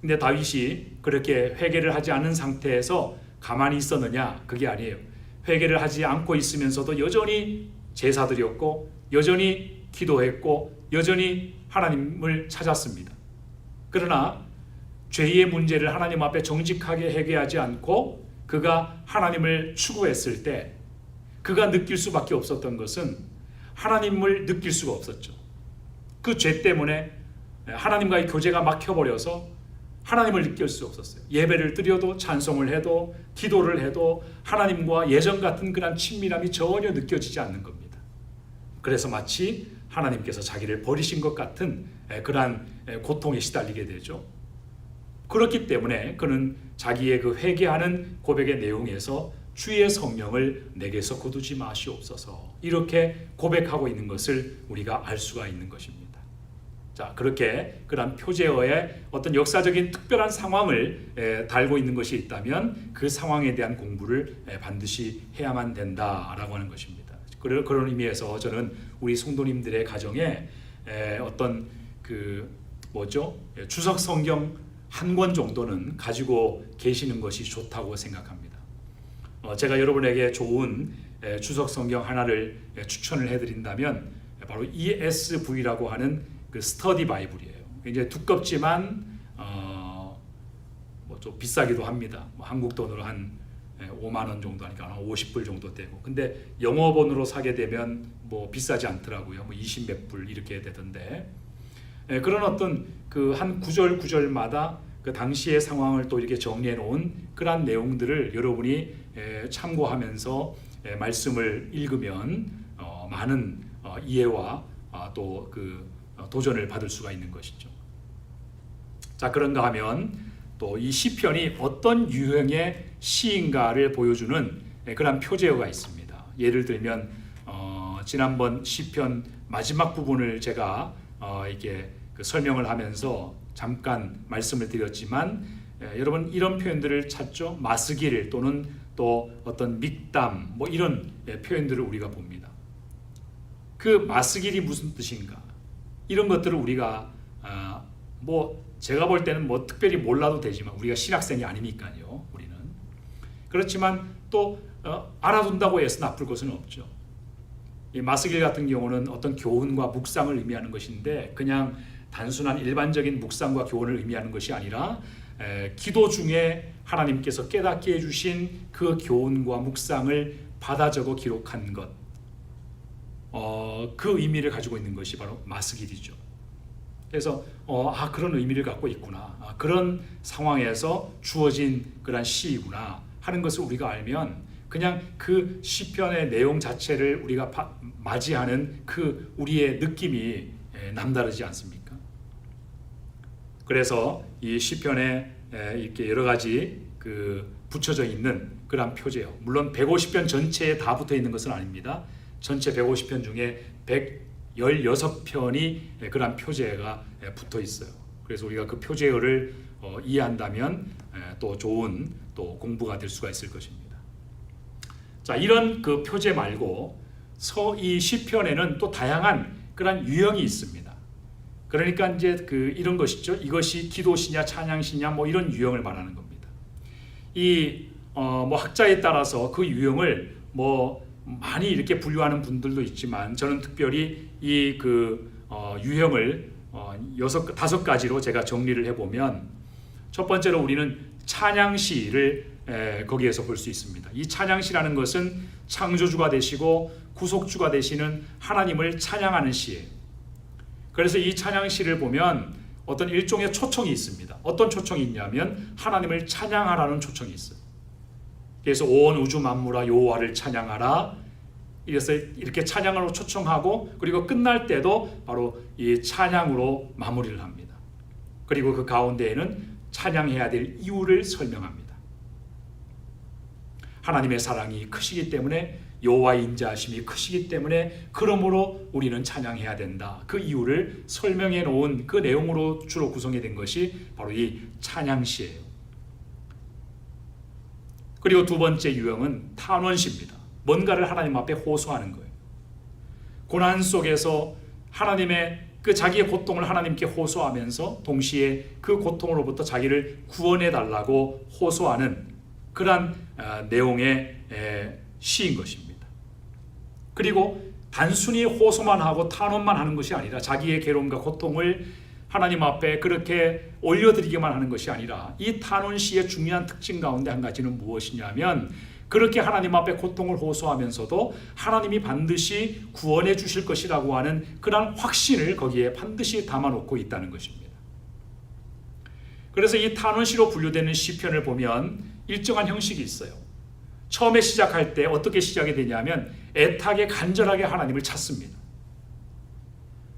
A: 근데 다윗이 그렇게 회개를 하지 않은 상태에서 가만히 있었느냐? 그게 아니에요. 회개를 하지 않고 있으면서도 여전히 제사 드렸고 여전히 기도했고 여전히 하나님을 찾았습니다. 그러나 죄의 문제를 하나님 앞에 정직하게 회개하지 않고 그가 하나님을 추구했을 때 그가 느낄 수밖에 없었던 것은 하나님을 느낄 수가 없었죠. 그 죄 때문에 하나님과의 교제가 막혀버려서 하나님을 느낄 수 없었어요. 예배를 드려도 찬송을 해도 기도를 해도 하나님과 예전 같은 그런 친밀함이 전혀 느껴지지 않는 겁니다. 그래서 마치 하나님께서 자기를 버리신 것 같은 그러한 고통에 시달리게 되죠. 그렇기 때문에 그는 자기의 그 회개하는 고백의 내용에서 주의 성령을 내게서 거두지 마시옵소서 이렇게 고백하고 있는 것을 우리가 알 수가 있는 것입니다. 자, 그렇게 그런 표제어의 어떤 역사적인 특별한 상황을 달고 있는 것이 있다면 그 상황에 대한 공부를 반드시 해야만 된다라고 하는 것입니다. 그런 의미에서 저는 우리 성도님들의 가정에 어떤 주석 성경 한 권 정도는 가지고 계시는 것이 좋다고 생각합니다. 제가 여러분에게 좋은 주석 성경 하나를 추천을 해드린다면 바로 ESV라고 하는 그 스터디 바이블이에요. 이제 두껍지만 좀 비싸기도 합니다. 한국 돈으로 한 5만 원 정도 하니까 한 50불 정도 되고. 근데 영어본으로 사게 되면 비싸지 않더라고요. 20몇 불 이렇게 되던데. 그런 어떤 그 한 구절마다 그 당시의 상황을 또 이렇게 정리해 놓은 그러한 내용들을 여러분이 참고하면서 말씀을 읽으면 많은 이해와 또 그 도전을 받을 수가 있는 것이죠. 자, 그런가 하면 또 이 시편이 어떤 유형의 시인가를 보여주는 그런 표제어가 있습니다. 예를 들면 지난번 시편 마지막 부분을 제가 이렇게 설명을 하면서 잠깐 말씀을 드렸지만 여러분 이런 표현들을 찾죠. 마스길 또는 또 어떤 믹담 이런 표현들을 우리가 봅니다. 그 마스길이 무슨 뜻인가? 이런 것들을 우리가 제가 볼 때는 특별히 몰라도 되지만 우리가 신학생이 아니니까요. 우리는 그렇지만 또 알아둔다고 해서 나쁠 것은 없죠. 이 마스길 같은 경우는 어떤 교훈과 묵상을 의미하는 것인데 그냥 단순한 일반적인 묵상과 교훈을 의미하는 것이 아니라 기도 중에 하나님께서 깨닫게 해주신 그 교훈과 묵상을 받아 적어 기록한 것. 그 의미를 가지고 있는 것이 바로 마스길이죠. 그래서 그런 의미를 갖고 있구나, 그런 상황에서 주어진 그런 시이구나 하는 것을 우리가 알면 그냥 그 시편의 내용 자체를 우리가 맞이하는 그 우리의 느낌이 남다르지 않습니까? 그래서 이 시편에 이렇게 여러 가지 붙여져 있는 그런 표제요. 물론 150편 전체에 다 붙어 있는 것은 아닙니다. 전체 150편 중에 116편이 그런 표제가 붙어 있어요. 그래서 우리가 그 표제어를 이해한다면 또 좋은 또 공부가 될 수가 있을 것입니다. 자, 이런 그 표제 말고 이 시편에는 또 다양한 그런 유형이 있습니다. 그러니까 이제 이런 것이죠. 이것이 기도시냐 찬양시냐 뭐 이런 유형을 말하는 겁니다. 뭐 학자에 따라서 그 유형을 뭐 많이 이렇게 분류하는 분들도 있지만 저는 특별히 유형을 5가지로 제가 정리를 해보면, 첫 번째로 우리는 찬양시를 거기에서 볼 수 있습니다. 이 찬양시라는 것은 창조주가 되시고 구속주가 되시는 하나님을 찬양하는 시예요. 그래서 이 찬양시를 보면 어떤 일종의 초청이 있습니다. 어떤 초청이 있냐면 하나님을 찬양하라는 초청이 있어요. 그래서 온 우주 만물아 여호와를 찬양하라. 이래서 이렇게 찬양으로 초청하고, 그리고 끝날 때도 바로 이 찬양으로 마무리를 합니다. 그리고 그 가운데에는 찬양해야 될 이유를 설명합니다. 하나님의 사랑이 크시기 때문에, 여호와의 인자하심이 크시기 때문에 그러므로 우리는 찬양해야 된다. 그 이유를 설명해 놓은 그 내용으로 주로 구성이 된 것이 바로 이 찬양시예요. 그리고 두 번째 유형은 탄원시입니다. 뭔가를 하나님 앞에 호소하는 거예요. 고난 속에서 하나님의 자기의 고통을 하나님께 호소하면서 동시에 그 고통으로부터 자기를 구원해 달라고 호소하는 그러한 내용의 시인 것입니다. 그리고 단순히 호소만 하고 탄원만 하는 것이 아니라 자기의 괴로움과 고통을 하나님 앞에 그렇게 올려드리기만 하는 것이 아니라, 이 탄원시의 중요한 특징 가운데 한 가지는 무엇이냐면, 그렇게 하나님 앞에 고통을 호소하면서도 하나님이 반드시 구원해 주실 것이라고 하는 그런 확신을 거기에 반드시 담아놓고 있다는 것입니다. 그래서 이 탄원시로 분류되는 시편을 보면 일정한 형식이 있어요. 처음에 시작할 때 어떻게 시작이 되냐면 애타게 간절하게 하나님을 찾습니다.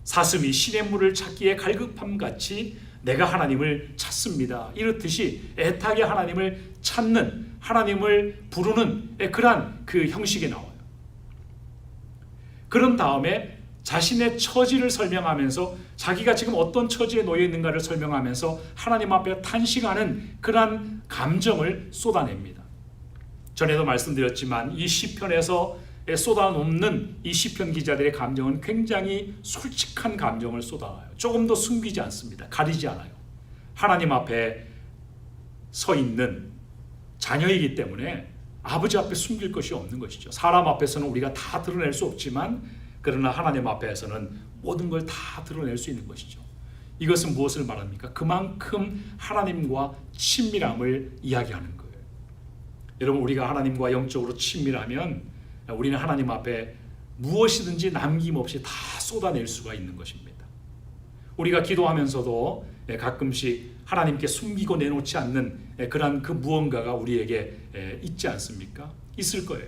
A: 사슴이 시냇물을 찾기에 갈급함같이 내가 하나님을 찾습니다. 이렇듯이 애타게 하나님을 찾는, 하나님을 부르는 그러한 그 형식이 나와요. 그런 다음에 자신의 처지를 설명하면서 자기가 지금 어떤 처지에 놓여 있는가를 설명하면서 하나님 앞에 탄식하는 그러한 감정을 쏟아냅니다. 전에도 말씀드렸지만 이 시편에서 쏟아놓는 이 시편 기자들의 감정은 굉장히 솔직한 감정을 쏟아놔요. 조금 더 숨기지 않습니다. 가리지 않아요. 하나님 앞에 서 있는 자녀이기 때문에 아버지 앞에 숨길 것이 없는 것이죠. 사람 앞에서는 우리가 다 드러낼 수 없지만, 그러나 하나님 앞에서는 모든 걸 다 드러낼 수 있는 것이죠. 이것은 무엇을 말합니까? 그만큼 하나님과 친밀함을 이야기하는 거예요. 여러분, 우리가 하나님과 영적으로 친밀하면 우리는 하나님 앞에 무엇이든지 남김없이 다 쏟아낼 수가 있는 것입니다. 우리가 기도하면서도 가끔씩 하나님께 숨기고 내놓지 않는 그런 그 무언가가 우리에게 있지 않습니까? 있을 거예요.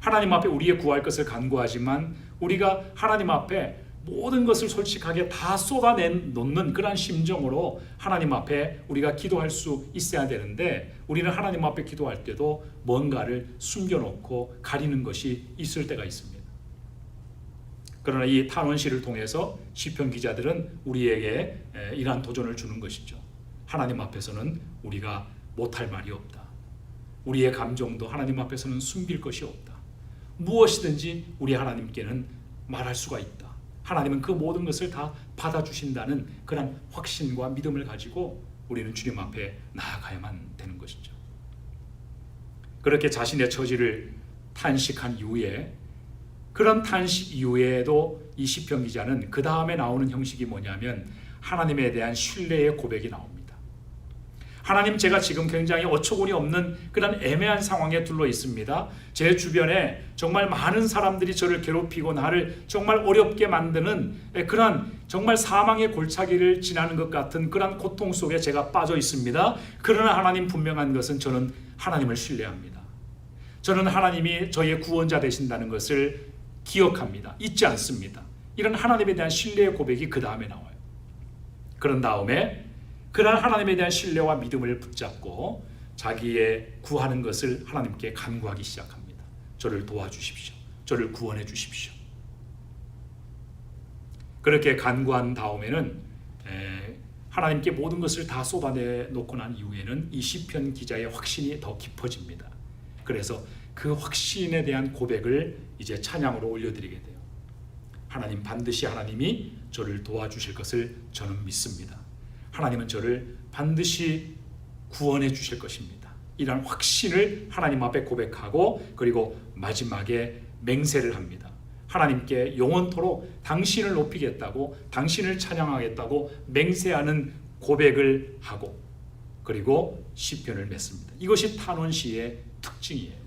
A: 하나님 앞에 우리의 구할 것을 간구하지만 우리가 하나님 앞에 모든 것을 솔직하게 다 쏟아내놓는 그런 심정으로 하나님 앞에 우리가 기도할 수 있어야 되는데, 우리는 하나님 앞에 기도할 때도 뭔가를 숨겨놓고 가리는 것이 있을 때가 있습니다. 그러나 이 탄원시를 통해서 시편 기자들은 우리에게 이러한 도전을 주는 것이죠. 하나님 앞에서는 우리가 못할 말이 없다. 우리의 감정도 하나님 앞에서는 숨길 것이 없다. 무엇이든지 우리 하나님께는 말할 수가 있다. 하나님은 그 모든 것을 다 받아주신다는 그런 확신과 믿음을 가지고 우리는 주님 앞에 나아가야만 되는 것이죠. 그렇게 자신의 처지를 탄식한 이후에, 그런 탄식 이후에도 이 시편 기자는 그 다음에 나오는 형식이 뭐냐면 하나님에 대한 신뢰의 고백이 나옵니다. 하나님, 제가 지금 굉장히 어처구니 없는 그런 애매한 상황에 둘러 있습니다. 제 주변에 정말 많은 사람들이 저를 괴롭히고 나를 정말 어렵게 만드는 그런 정말 사망의 골짜기를 지나는 것 같은 그런 고통 속에 제가 빠져 있습니다. 그러나 하나님, 분명한 것은 저는 하나님을 신뢰합니다. 저는 하나님이 저의 구원자 되신다는 것을 기억합니다. 잊지 않습니다. 이런 하나님에 대한 신뢰의 고백이 그 다음에 나와요. 그런 다음에 그런 하나님에 대한 신뢰와 믿음을 붙잡고 자기의 구하는 것을 하나님께 간구하기 시작합니다. 저를 도와주십시오. 저를 구원해 주십시오. 그렇게 간구한 다음에는 하나님께 모든 것을 다 쏟아내 놓고 난 이후에는 이 시편 기자의 확신이 더 깊어집니다. 그래서 그 확신에 대한 고백을 이제 찬양으로 올려드리게 돼요. 하나님, 반드시 하나님이 저를 도와주실 것을 저는 믿습니다. 하나님은 저를 반드시 구원해 주실 것입니다. 이런 확신을 하나님 앞에 고백하고, 그리고 마지막에 맹세를 합니다. 하나님께 영원토록 당신을 높이겠다고, 당신을 찬양하겠다고 맹세하는 고백을 하고, 그리고 시편을 맺습니다. 이것이 탄원시의 특징이에요.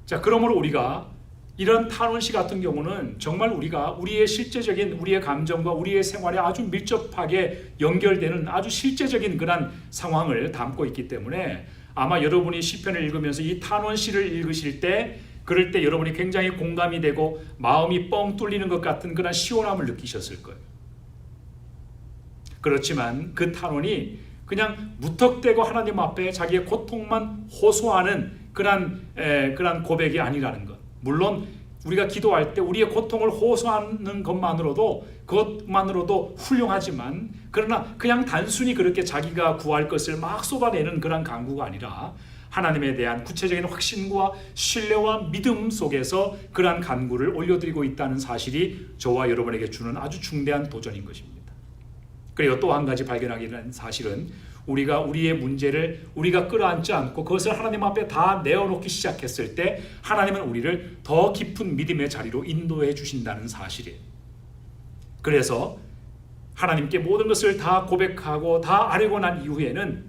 A: 자, 그러므로 우리가 이런 탄원시 같은 경우는 정말 우리가 우리의 실제적인 우리의 감정과 우리의 생활에 아주 밀접하게 연결되는 아주 실제적인 그런 상황을 담고 있기 때문에, 아마 여러분이 시편을 읽으면서 이 탄원시를 읽으실 때, 그럴 때 여러분이 굉장히 공감이 되고 마음이 뻥 뚫리는 것 같은 그런 시원함을 느끼셨을 거예요. 그렇지만 그 탄원이 그냥 무턱대고 하나님 앞에 자기의 고통만 호소하는 그런 고백이 아니라는 것. 물론 우리가 기도할 때 우리의 고통을 호소하는 그것만으로도 훌륭하지만, 그러나 그냥 단순히 그렇게 자기가 구할 것을 막 쏟아내는 그런 간구가 아니라 하나님에 대한 구체적인 확신과 신뢰와 믿음 속에서 그러한 간구를 올려드리고 있다는 사실이 저와 여러분에게 주는 아주 중대한 도전인 것입니다. 그리고 또 한 가지 발견하게 된 사실은, 우리가 우리의 문제를 우리가 끌어안지 않고 그것을 하나님 앞에 다 내어놓기 시작했을 때 하나님은 우리를 더 깊은 믿음의 자리로 인도해 주신다는 사실이에요. 그래서 하나님께 모든 것을 다 고백하고 다 아뢰고 난 이후에는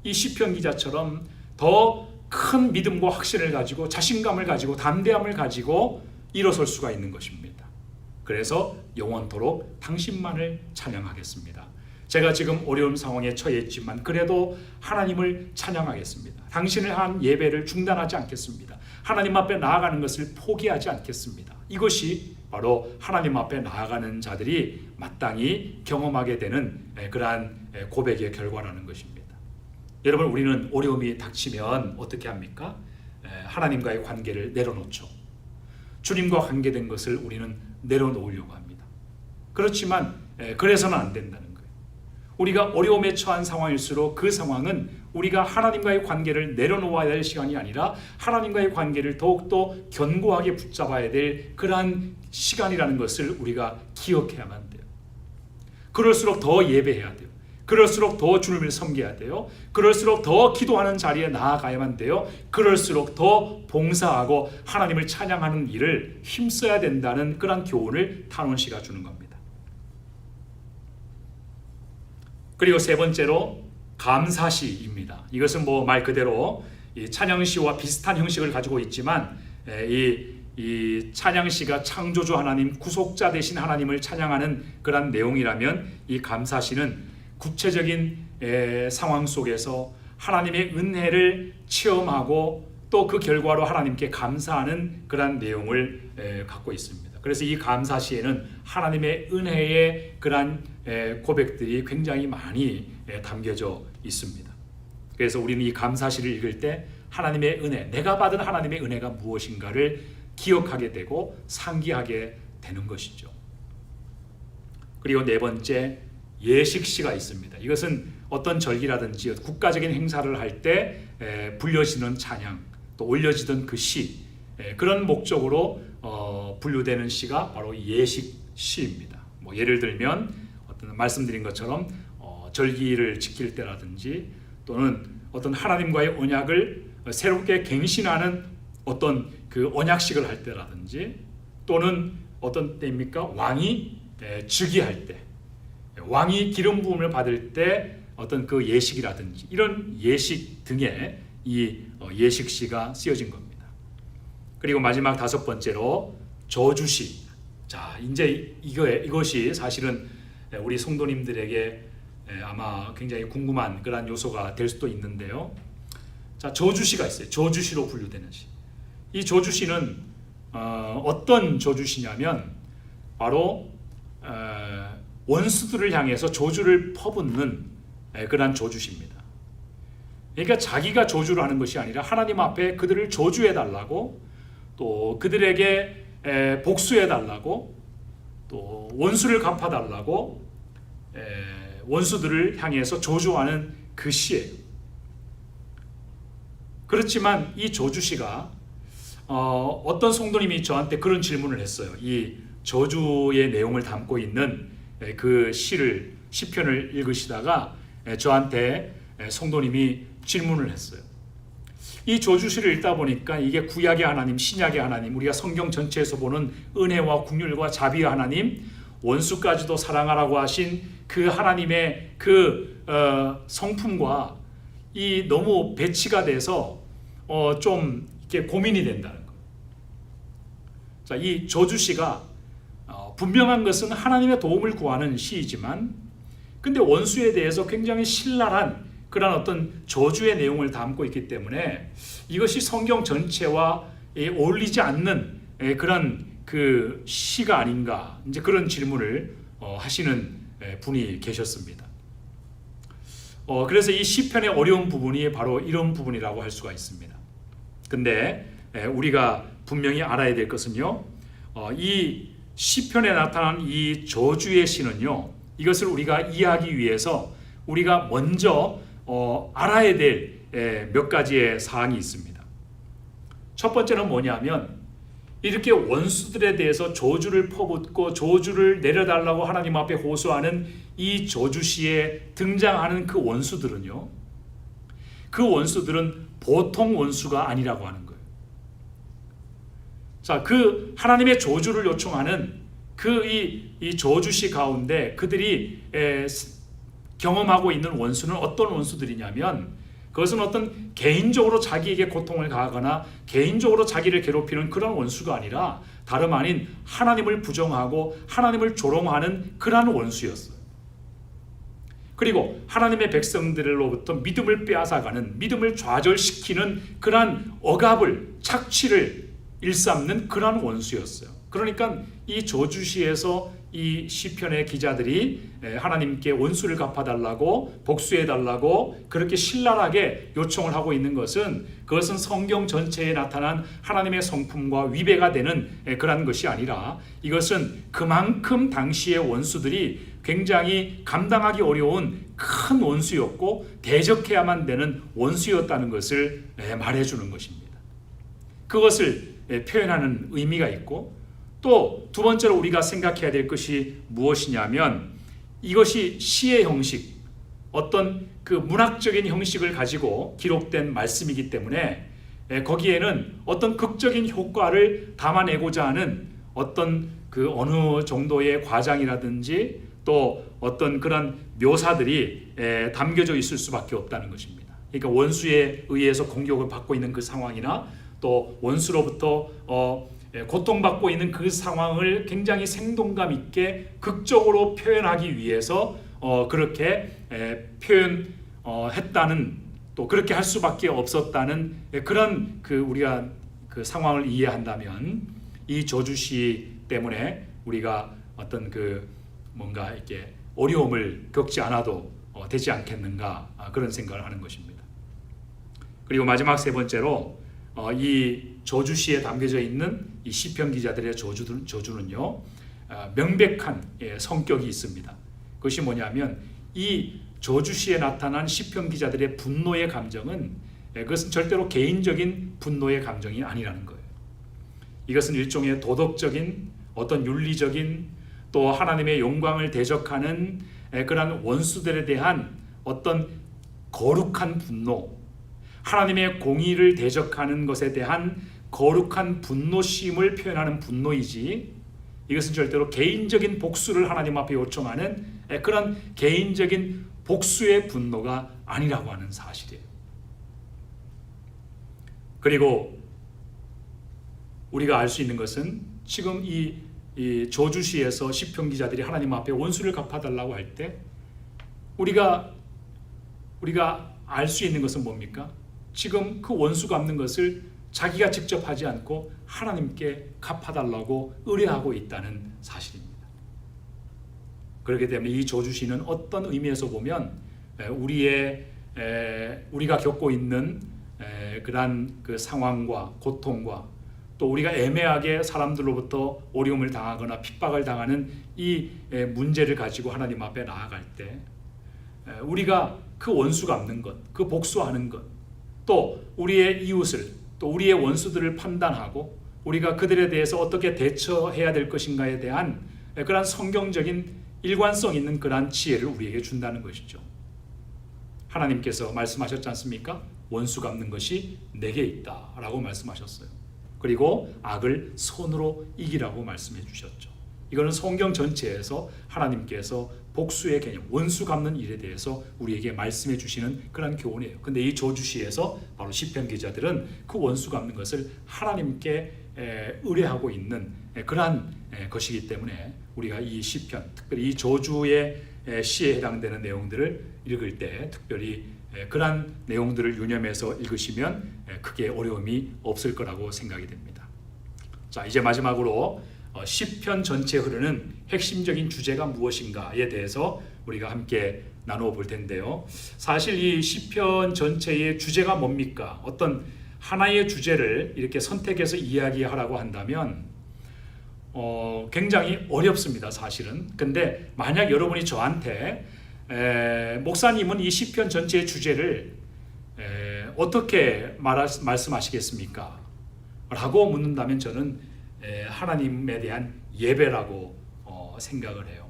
A: 이 시편 기자처럼 더 큰 믿음과 확신을 가지고 자신감을 가지고 담대함을 가지고 일어설 수가 있는 것입니다. 그래서 영원토록 당신만을 찬양하겠습니다. 제가 지금 어려운 상황에 처해 있지만 그래도 하나님을 찬양하겠습니다. 당신을 향한 예배를 중단하지 않겠습니다. 하나님 앞에 나아가는 것을 포기하지 않겠습니다. 이것이 바로 하나님 앞에 나아가는 자들이 마땅히 경험하게 되는 그러한 고백의 결과라는 것입니다. 여러분, 우리는 어려움이 닥치면 어떻게 합니까? 하나님과의 관계를 내려놓죠. 주님과 관계된 것을 우리는 내려놓으려고 합니다. 그렇지만 그래서는 안 된다는 거예요. 우리가 어려움에 처한 상황일수록 그 상황은 우리가 하나님과의 관계를 내려놓아야 될 시간이 아니라 하나님과의 관계를 더욱더 견고하게 붙잡아야 될 그러한 시간이라는 것을 우리가 기억해야만 돼요. 그럴수록 더 예배해야 돼요. 그럴수록 더 주님을 섬겨야 돼요. 그럴수록 더 기도하는 자리에 나아가야만 돼요. 그럴수록 더 봉사하고 하나님을 찬양하는 일을 힘써야 된다는 그런 교훈을 탄원시가 주는 겁니다. 그리고 세 번째로 감사시입니다. 이것은 말 그대로 이 찬양시와 비슷한 형식을 가지고 있지만, 이 찬양시가 창조주 하나님, 구속자 되신 하나님을 찬양하는 그런 내용이라면, 이 감사시는 구체적인 상황 속에서 하나님의 은혜를 체험하고 또 그 결과로 하나님께 감사하는 그런 내용을 갖고 있습니다. 그래서 이 감사시에는 하나님의 은혜의 그런 고백들이 굉장히 많이 담겨져 있습니다. 그래서 우리는 이 감사시를 읽을 때 하나님의 은혜, 내가 받은 하나님의 은혜가 무엇인가를 기억하게 되고 상기하게 되는 것이죠. 그리고 네 번째, 예식시가 있습니다. 이것은 어떤 절기라든지 국가적인 행사를 할 때 불려지는 찬양, 또 올려지던 그 시, 그런 목적으로 분류되는 시가 바로 예식시입니다. 예를 들면 어떤 말씀드린 것처럼 절기를 지킬 때라든지, 또는 어떤 하나님과의 언약을 새롭게 갱신하는 어떤 그 언약식을 할 때라든지, 또는 어떤 때입니까? 왕이 즉위할 때, 왕이 기름 부음을 받을 때 어떤 그 예식이라든지 이런 예식 등에 이 예식시가 쓰여진 겁니다. 그리고 마지막 다섯 번째로 저주시. 자, 이제 이것이 사실은 우리 성도님들에게 아마 굉장히 궁금한 그런 요소가 될 수도 있는데요. 자, 저주시가 있어요. 저주시로 분류되는 시. 이 저주시는 어떤 저주시냐면 바로 원수들을 향해서 저주를 퍼붓는 그런 저주시입니다. 그러니까 자기가 저주를 하는 것이 아니라 하나님 앞에 그들을 저주해 달라고, 또 그들에게 복수해 달라고, 또 원수를 갚아 달라고 원수들을 향해서 저주하는 그 시예요. 그렇지만 이 저주시가 어떤 성도님이 저한테 그런 질문을 했어요. 이 저주의 내용을 담고 있는 그 시편을 읽으시다가 저한테 성도님이 질문을 했어요. 이 저주시를 읽다 보니까 이게 구약의 하나님, 신약의 하나님, 우리가 성경 전체에서 보는 은혜와 긍휼과 자비의 하나님, 원수까지도 사랑하라고 하신 그 하나님의 그 성품과 이 너무 배치가 돼서 좀 이렇게 고민이 된다는 거예요. 자, 이 저주시가 분명한 것은 하나님의 도움을 구하는 시이지만, 근데 원수에 대해서 굉장히 신랄한 그런 어떤 저주의 내용을 담고 있기 때문에 이것이 성경 전체와 어울리지 않는 그런 그 시가 아닌가, 이제 그런 질문을 하시는 분이 계셨습니다. 그래서 이 시편의 어려운 부분이 바로 이런 부분이라고 할 수가 있습니다. 근데 우리가 분명히 알아야 될 것은요, 이 시편에 나타난 이 저주의 시는요, 이것을 우리가 이해하기 위해서 우리가 먼저 알아야 될 몇 가지의 사항이 있습니다. 첫 번째는 뭐냐면, 이렇게 원수들에 대해서 저주를 퍼붓고 저주를 내려달라고 하나님 앞에 호소하는 이 저주시에 등장하는 그 원수들은요, 그 원수들은 보통 원수가 아니라고 하는 거예요. 자, 그 하나님의 저주를 요청하는 그 이 저주시 가운데 그들이 경험하고 있는 원수는 어떤 원수들이냐면, 그것은 어떤 개인적으로 자기에게 고통을 가하거나 개인적으로 자기를 괴롭히는 그런 원수가 아니라 다름 아닌 하나님을 부정하고 하나님을 조롱하는 그러한 원수였어요. 그리고 하나님의 백성들로부터 믿음을 빼앗아가는, 믿음을 좌절시키는 그러한 억압을, 착취를 일삼는 그러한 원수였어요. 그러니까 이 저주시에서 이 시편의 기자들이 하나님께 원수를 갚아달라고, 복수해달라고 그렇게 신랄하게 요청을 하고 있는 것은, 그것은 성경 전체에 나타난 하나님의 성품과 위배가 되는 그런 것이 아니라, 이것은 그만큼 당시의 원수들이 굉장히 감당하기 어려운 큰 원수였고 대적해야만 되는 원수였다는 것을 말해주는 것입니다. 그것을 표현하는 의미가 있고, 또 두 번째로 우리가 생각해야 될 것이 무엇이냐면, 이것이 시의 형식, 어떤 그 문학적인 형식을 가지고 기록된 말씀이기 때문에 거기에는 어떤 극적인 효과를 담아내고자 하는 어떤 그 어느 정도의 과장이라든지 또 어떤 그런 묘사들이 담겨져 있을 수밖에 없다는 것입니다. 그러니까 원수에 의해서 공격을 받고 있는 그 상황이나 또 원수로부터 고통받고 있는 그 상황을 굉장히 생동감 있게 극적으로 표현하기 위해서 그렇게 표현했다는, 또 그렇게 할 수밖에 없었다는 그런 그 우리가 그 상황을 이해한다면, 이 저주시 때문에 우리가 어떤 그 뭔가 이렇게 어려움을 겪지 않아도 되지 않겠는가, 그런 생각을 하는 것입니다. 그리고 마지막 세 번째로 이 저주시에 담겨져 있는 이 시편 기자들의 저주는요, 명백한 성격이 있습니다. 그것이 뭐냐면, 이 저주시에 나타난 시편 기자들의 분노의 감정은 그것은 절대로 개인적인 분노의 감정이 아니라는 거예요. 이것은 일종의 도덕적인, 어떤 윤리적인, 또 하나님의 영광을 대적하는 그런 원수들에 대한 어떤 거룩한 분노, 하나님의 공의를 대적하는 것에 대한 거룩한 분노심을 표현하는 분노이지, 이것은 절대로 개인적인 복수를 하나님 앞에 요청하는 그런 개인적인 복수의 분노가 아니라고 하는 사실이에요. 그리고 우리가 알 수 있는 것은 지금 이 저주시에서 시편 기자들이 하나님 앞에 원수를 갚아달라고 할 때 우리가 알 수 있는 것은 뭡니까? 지금 그 원수 갚는 것을 자기가 직접 하지 않고 하나님께 갚아달라고 의뢰하고 있다는 사실입니다. 그렇기 때문에 이 저주시는 어떤 의미에서 보면 우리가 겪고 있는 그러한 그 상황과 고통과 또 우리가 애매하게 사람들로부터 어려움을 당하거나 핍박을 당하는 이 문제를 가지고 하나님 앞에 나아갈 때 우리가 그 원수 갚는 것, 그 복수하는 것, 또 우리의 이웃을, 또 우리의 원수들을 판단하고 우리가 그들에 대해서 어떻게 대처해야 될 것인가에 대한 그러한 성경적인 일관성 있는 그러한 지혜를 우리에게 준다는 것이죠. 하나님께서 말씀하셨지 않습니까? 원수 갚는 것이 내게 있다라고 말씀하셨어요. 그리고 악을 선으로 이기라고 말씀해 주셨죠. 이거는 성경 전체에서 하나님께서 복수의 개념, 원수 갚는 일에 대해서 우리에게 말씀해 주시는 그런 교훈이에요. 근데 이 저주시에서 바로 시편 기자들은 그 원수 갚는 것을 하나님께 의뢰하고 있는 그러한 것이기 때문에 우리가 이 시편, 특별히 이 저주의 시에 해당되는 내용들을 읽을 때 특별히 그러한 내용들을 유념해서 읽으시면 크게 어려움이 없을 거라고 생각이 됩니다. 자, 이제 마지막으로 시편 전체에 흐르는 핵심적인 주제가 무엇인가에 대해서 우리가 함께 나누어 볼 텐데요. 사실 이 시편 전체의 주제가 뭡니까? 어떤 하나의 주제를 이렇게 선택해서 이야기하라고 한다면 굉장히 어렵습니다, 사실은. 근데 만약 여러분이 저한테 목사님은 이 시편 전체의 주제를 어떻게 말씀하시겠습니까? 라고 묻는다면 저는 하나님에 대한 예배라고 생각을 해요.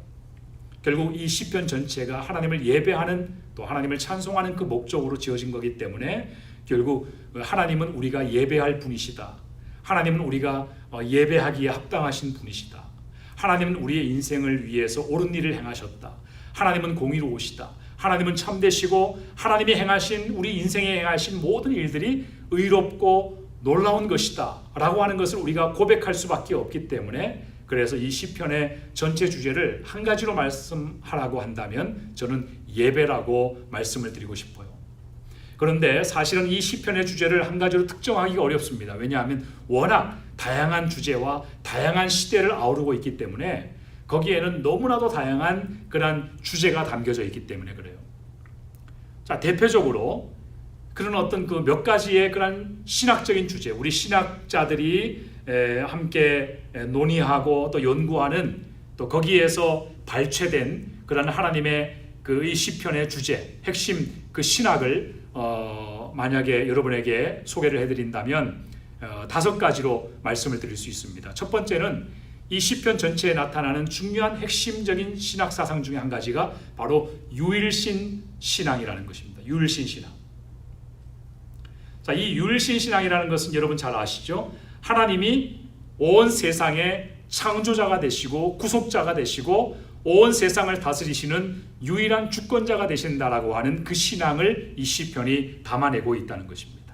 A: 결국 이 시편 전체가 하나님을 예배하는, 또 하나님을 찬송하는 그 목적으로 지어진 거기 때문에 결국 하나님은 우리가 예배할 분이시다. 하나님은 우리가 예배하기에 합당하신 분이시다. 하나님은 우리의 인생을 위해서 옳은 일을 행하셨다. 하나님은 공의로우시다. 하나님은 참되시고 하나님이 행하신, 우리 인생에 행하신 모든 일들이 의롭고 놀라운 것이다 라고 하는 것을 우리가 고백할 수밖에 없기 때문에, 그래서 이 시편의 전체 주제를 한 가지로 말씀하라고 한다면 저는 예배라고 말씀을 드리고 싶어요. 그런데 사실은 이 시편의 주제를 한 가지로 특정하기가 어렵습니다. 왜냐하면 워낙 다양한 주제와 다양한 시대를 아우르고 있기 때문에 거기에는 너무나도 다양한 그런 주제가 담겨져 있기 때문에 그래요. 자, 대표적으로 그런 어떤 그 몇 가지의 그런 신학적인 주제, 우리 신학자들이 함께 논의하고 또 연구하는, 또 거기에서 발췌된 그런 하나님의 그 이 시편의 주제, 핵심 그 신학을 만약에 여러분에게 소개를 해드린다면 5가지로 말씀을 드릴 수 있습니다. 첫 번째는 이 시편 전체에 나타나는 중요한 핵심적인 신학 사상 중에 한 가지가 바로 유일신 신앙이라는 것입니다. 유일신 신앙. 자, 이 유일신 신앙이라는 것은 여러분 잘 아시죠? 하나님이 온 세상의 창조자가 되시고 구속자가 되시고 온 세상을 다스리시는 유일한 주권자가 되신다라고 하는 그 신앙을 이 시편이 담아내고 있다는 것입니다.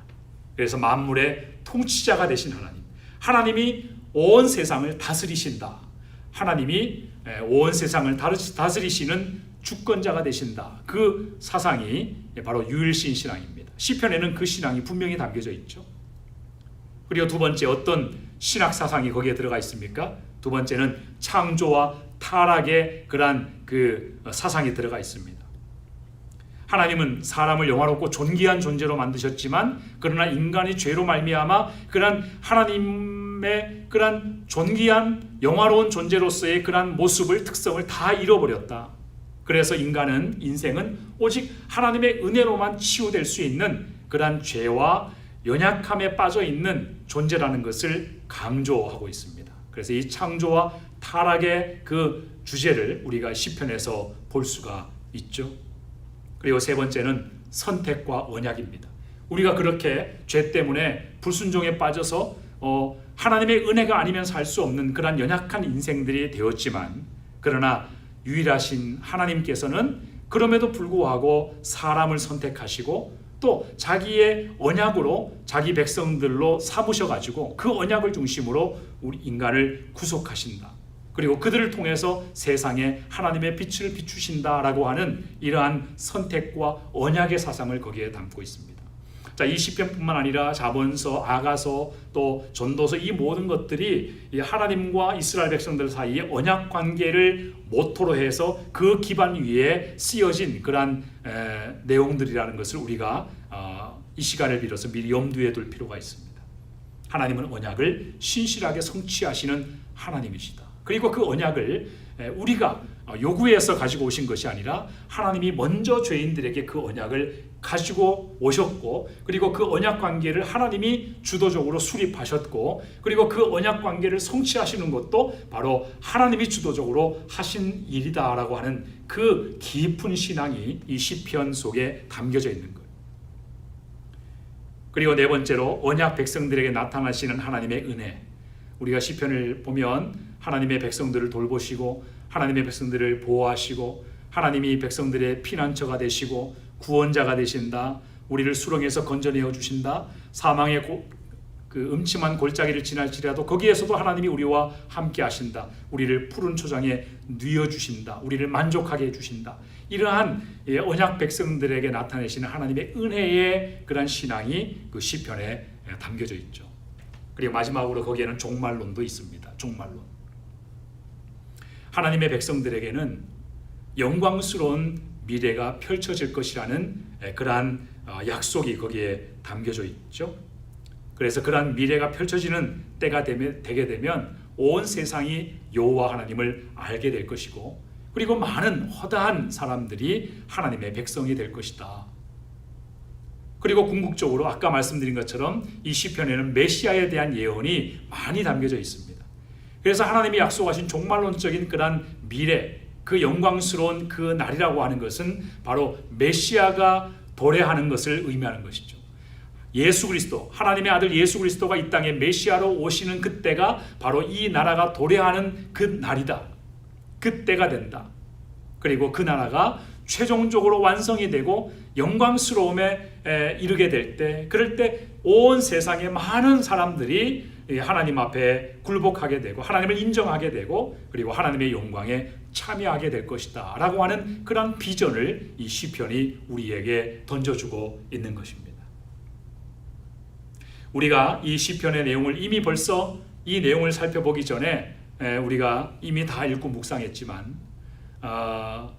A: 그래서 만물의 통치자가 되신 하나님, 하나님이 온 세상을 다스리신다. 하나님이 온 세상을 다스리시는 주권자가 되신다. 그 사상이 바로 유일신 신앙입니다. 시편에는 그 신앙이 분명히 담겨져 있죠. 그리고 두 번째, 어떤 신학 사상이 거기에 들어가 있습니까? 두 번째는 창조와 타락의 그러한 그 사상이 들어가 있습니다. 하나님은 사람을 영화롭고 존귀한 존재로 만드셨지만 그러나 인간이 죄로 말미암아 그러한 하나님의 그러한 존귀한 영화로운 존재로서의 그러한 모습을, 특성을 다 잃어버렸다. 그래서 인생은 오직 하나님의 은혜로만 치유될 수 있는 그러한 죄와 연약함에 빠져 있는 존재라는 것을 강조하고 있습니다. 그래서 이 창조와 타락의 그 주제를 우리가 시편에서 볼 수가 있죠. 그리고 세 번째는 선택과 언약입니다. 우리가 그렇게 죄 때문에 불순종에 빠져서 하나님의 은혜가 아니면 살 수 없는 그런 연약한 인생들이 되었지만, 그러나 유일하신 하나님께서는 그럼에도 불구하고 사람을 선택하시고 또 자기의 언약으로 자기 백성들로 삼으셔가지고 그 언약을 중심으로 우리 인간을 구속하신다. 그리고 그들을 통해서 세상에 하나님의 빛을 비추신다라고 하는 이러한 선택과 언약의 사상을 거기에 담고 있습니다. 자, 이 시편뿐만 아니라 잠언서, 아가서, 또 전도서 이 모든 것들이 이 하나님과 이스라엘 백성들 사이의 언약 관계를 모토로 해서 그 기반 위에 쓰여진 그러한 내용들이라는 것을 우리가 이 시간을 빌어서 미리 염두에 둘 필요가 있습니다. 하나님은 언약을 신실하게 성취하시는 하나님이시다. 그리고 그 언약을 우리가 요구해서 가지고 오신 것이 아니라 하나님이 먼저 죄인들에게 그 언약을 가지고 오셨고, 그리고 그 언약 관계를 하나님이 주도적으로 수립하셨고, 그리고 그 언약 관계를 성취하시는 것도 바로 하나님이 주도적으로 하신 일이다라고 하는 그 깊은 신앙이 이 시편 속에 담겨져 있는 거예요. 그리고 네 번째로 언약 백성들에게 나타나시는 하나님의 은혜. 우리가 시편을 보면 하나님의 백성들을 돌보시고 하나님의 백성들을 보호하시고 하나님이 백성들의 피난처가 되시고 구원자가 되신다. 우리를 수렁에서 건져내어 주신다. 사망의 그 음침한 골짜기를 지날지라도 거기에서도 하나님이 우리와 함께 하신다. 우리를 푸른 초장에 누여 주신다. 우리를 만족하게 해 주신다. 이러한 언약 백성들에게 나타내시는 하나님의 은혜의 그런 신앙이 그 시편에 담겨져 있죠. 그리고 마지막으로 거기에는 종말론도 있습니다. 종말론. 하나님의 백성들에게는 영광스러운 미래가 펼쳐질 것이라는 그러한 약속이 거기에 담겨져 있죠. 그래서 그러한 미래가 펼쳐지는 때가 되게 되면 온 세상이 여호와 하나님을 알게 될 것이고, 그리고 많은 허다한 사람들이 하나님의 백성이 될 것이다. 그리고 궁극적으로 아까 말씀드린 것처럼 이 시편에는 메시아에 대한 예언이 많이 담겨져 있습니다. 그래서 하나님이 약속하신 종말론적인 그러한 미래, 그 영광스러운 그 날이라고 하는 것은 바로 메시아가 도래하는 것을 의미하는 것이죠. 예수 그리스도, 하나님의 아들 예수 그리스도가 이 땅에 메시아로 오시는 그때가 바로 이 나라가 도래하는 그 날이다. 그때가 된다. 그리고 그 나라가 최종적으로 완성이 되고 영광스러움에 이르게 될 때, 그럴 때 온 세상의 많은 사람들이 하나님 앞에 굴복하게 되고 하나님을 인정하게 되고 그리고 하나님의 영광에 참여하게 될 것이다 라고 하는 그런 비전을 이 시편이 우리에게 던져주고 있는 것입니다. 우리가 이 시편의 내용을 이미 벌써 이 내용을 살펴보기 전에 우리가 이미 다 읽고 묵상했지만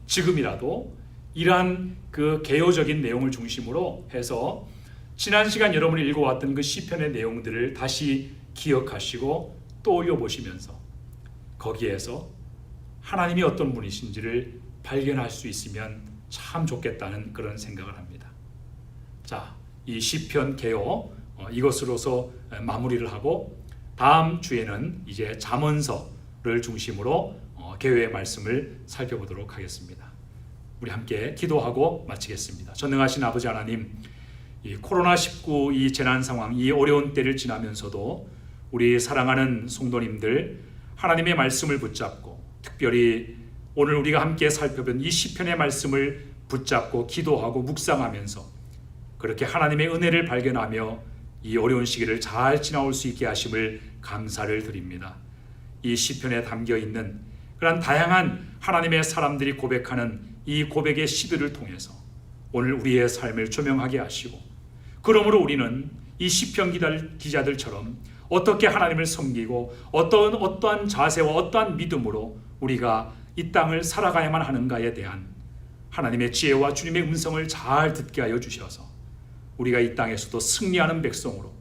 A: 지금이라도 이러한 그 개요적인 내용을 중심으로 해서 지난 시간 여러분이 읽어왔던 그 시편의 내용들을 다시 기억하시고 떠올려 보시면서 거기에서 하나님이 어떤 분이신지를 발견할 수 있으면 참 좋겠다는 그런 생각을 합니다. 자, 이 시편 개요 이것으로서 마무리를 하고 다음 주에는 이제 잠언서를 중심으로 개요의 말씀을 살펴보도록 하겠습니다. 우리 함께 기도하고 마치겠습니다. 전능하신 아버지 하나님, 이 코로나19 이 재난 상황, 이 어려운 때를 지나면서도 우리 사랑하는 성도님들 하나님의 말씀을 붙잡고 특별히 오늘 우리가 함께 살펴본 이 시편의 말씀을 붙잡고 기도하고 묵상하면서 그렇게 하나님의 은혜를 발견하며 이 어려운 시기를 잘 지나올 수 있게 하심을 감사를 드립니다. 이 시편에 담겨 있는 그런 다양한 하나님의 사람들이 고백하는 이 고백의 시들을 통해서 오늘 우리의 삶을 조명하게 하시고, 그러므로 우리는 이 시편 기자들처럼 어떻게 하나님을 섬기고 어떠한 자세와 어떠한 믿음으로 우리가 이 땅을 살아가야만 하는가에 대한 하나님의 지혜와 주님의 음성을 잘 듣게 하여 주셔서 우리가 이 땅에서도 승리하는 백성으로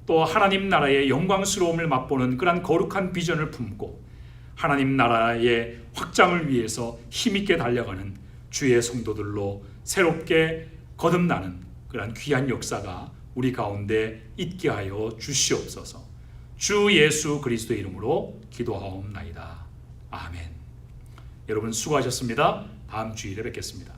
A: 또 하나님 나라의 영광스러움을 맛보는 그런 거룩한 비전을 품고 하나님 나라의 확장을 위해서 힘있게 달려가는 주의 성도들로 새롭게 거듭나는 그런 귀한 역사가 우리 가운데 있게 하여 주시옵소서. 주 예수 그리스도의 이름으로 기도하옵나이다. 아멘. 여러분 수고하셨습니다. 다음 주일에 뵙겠습니다.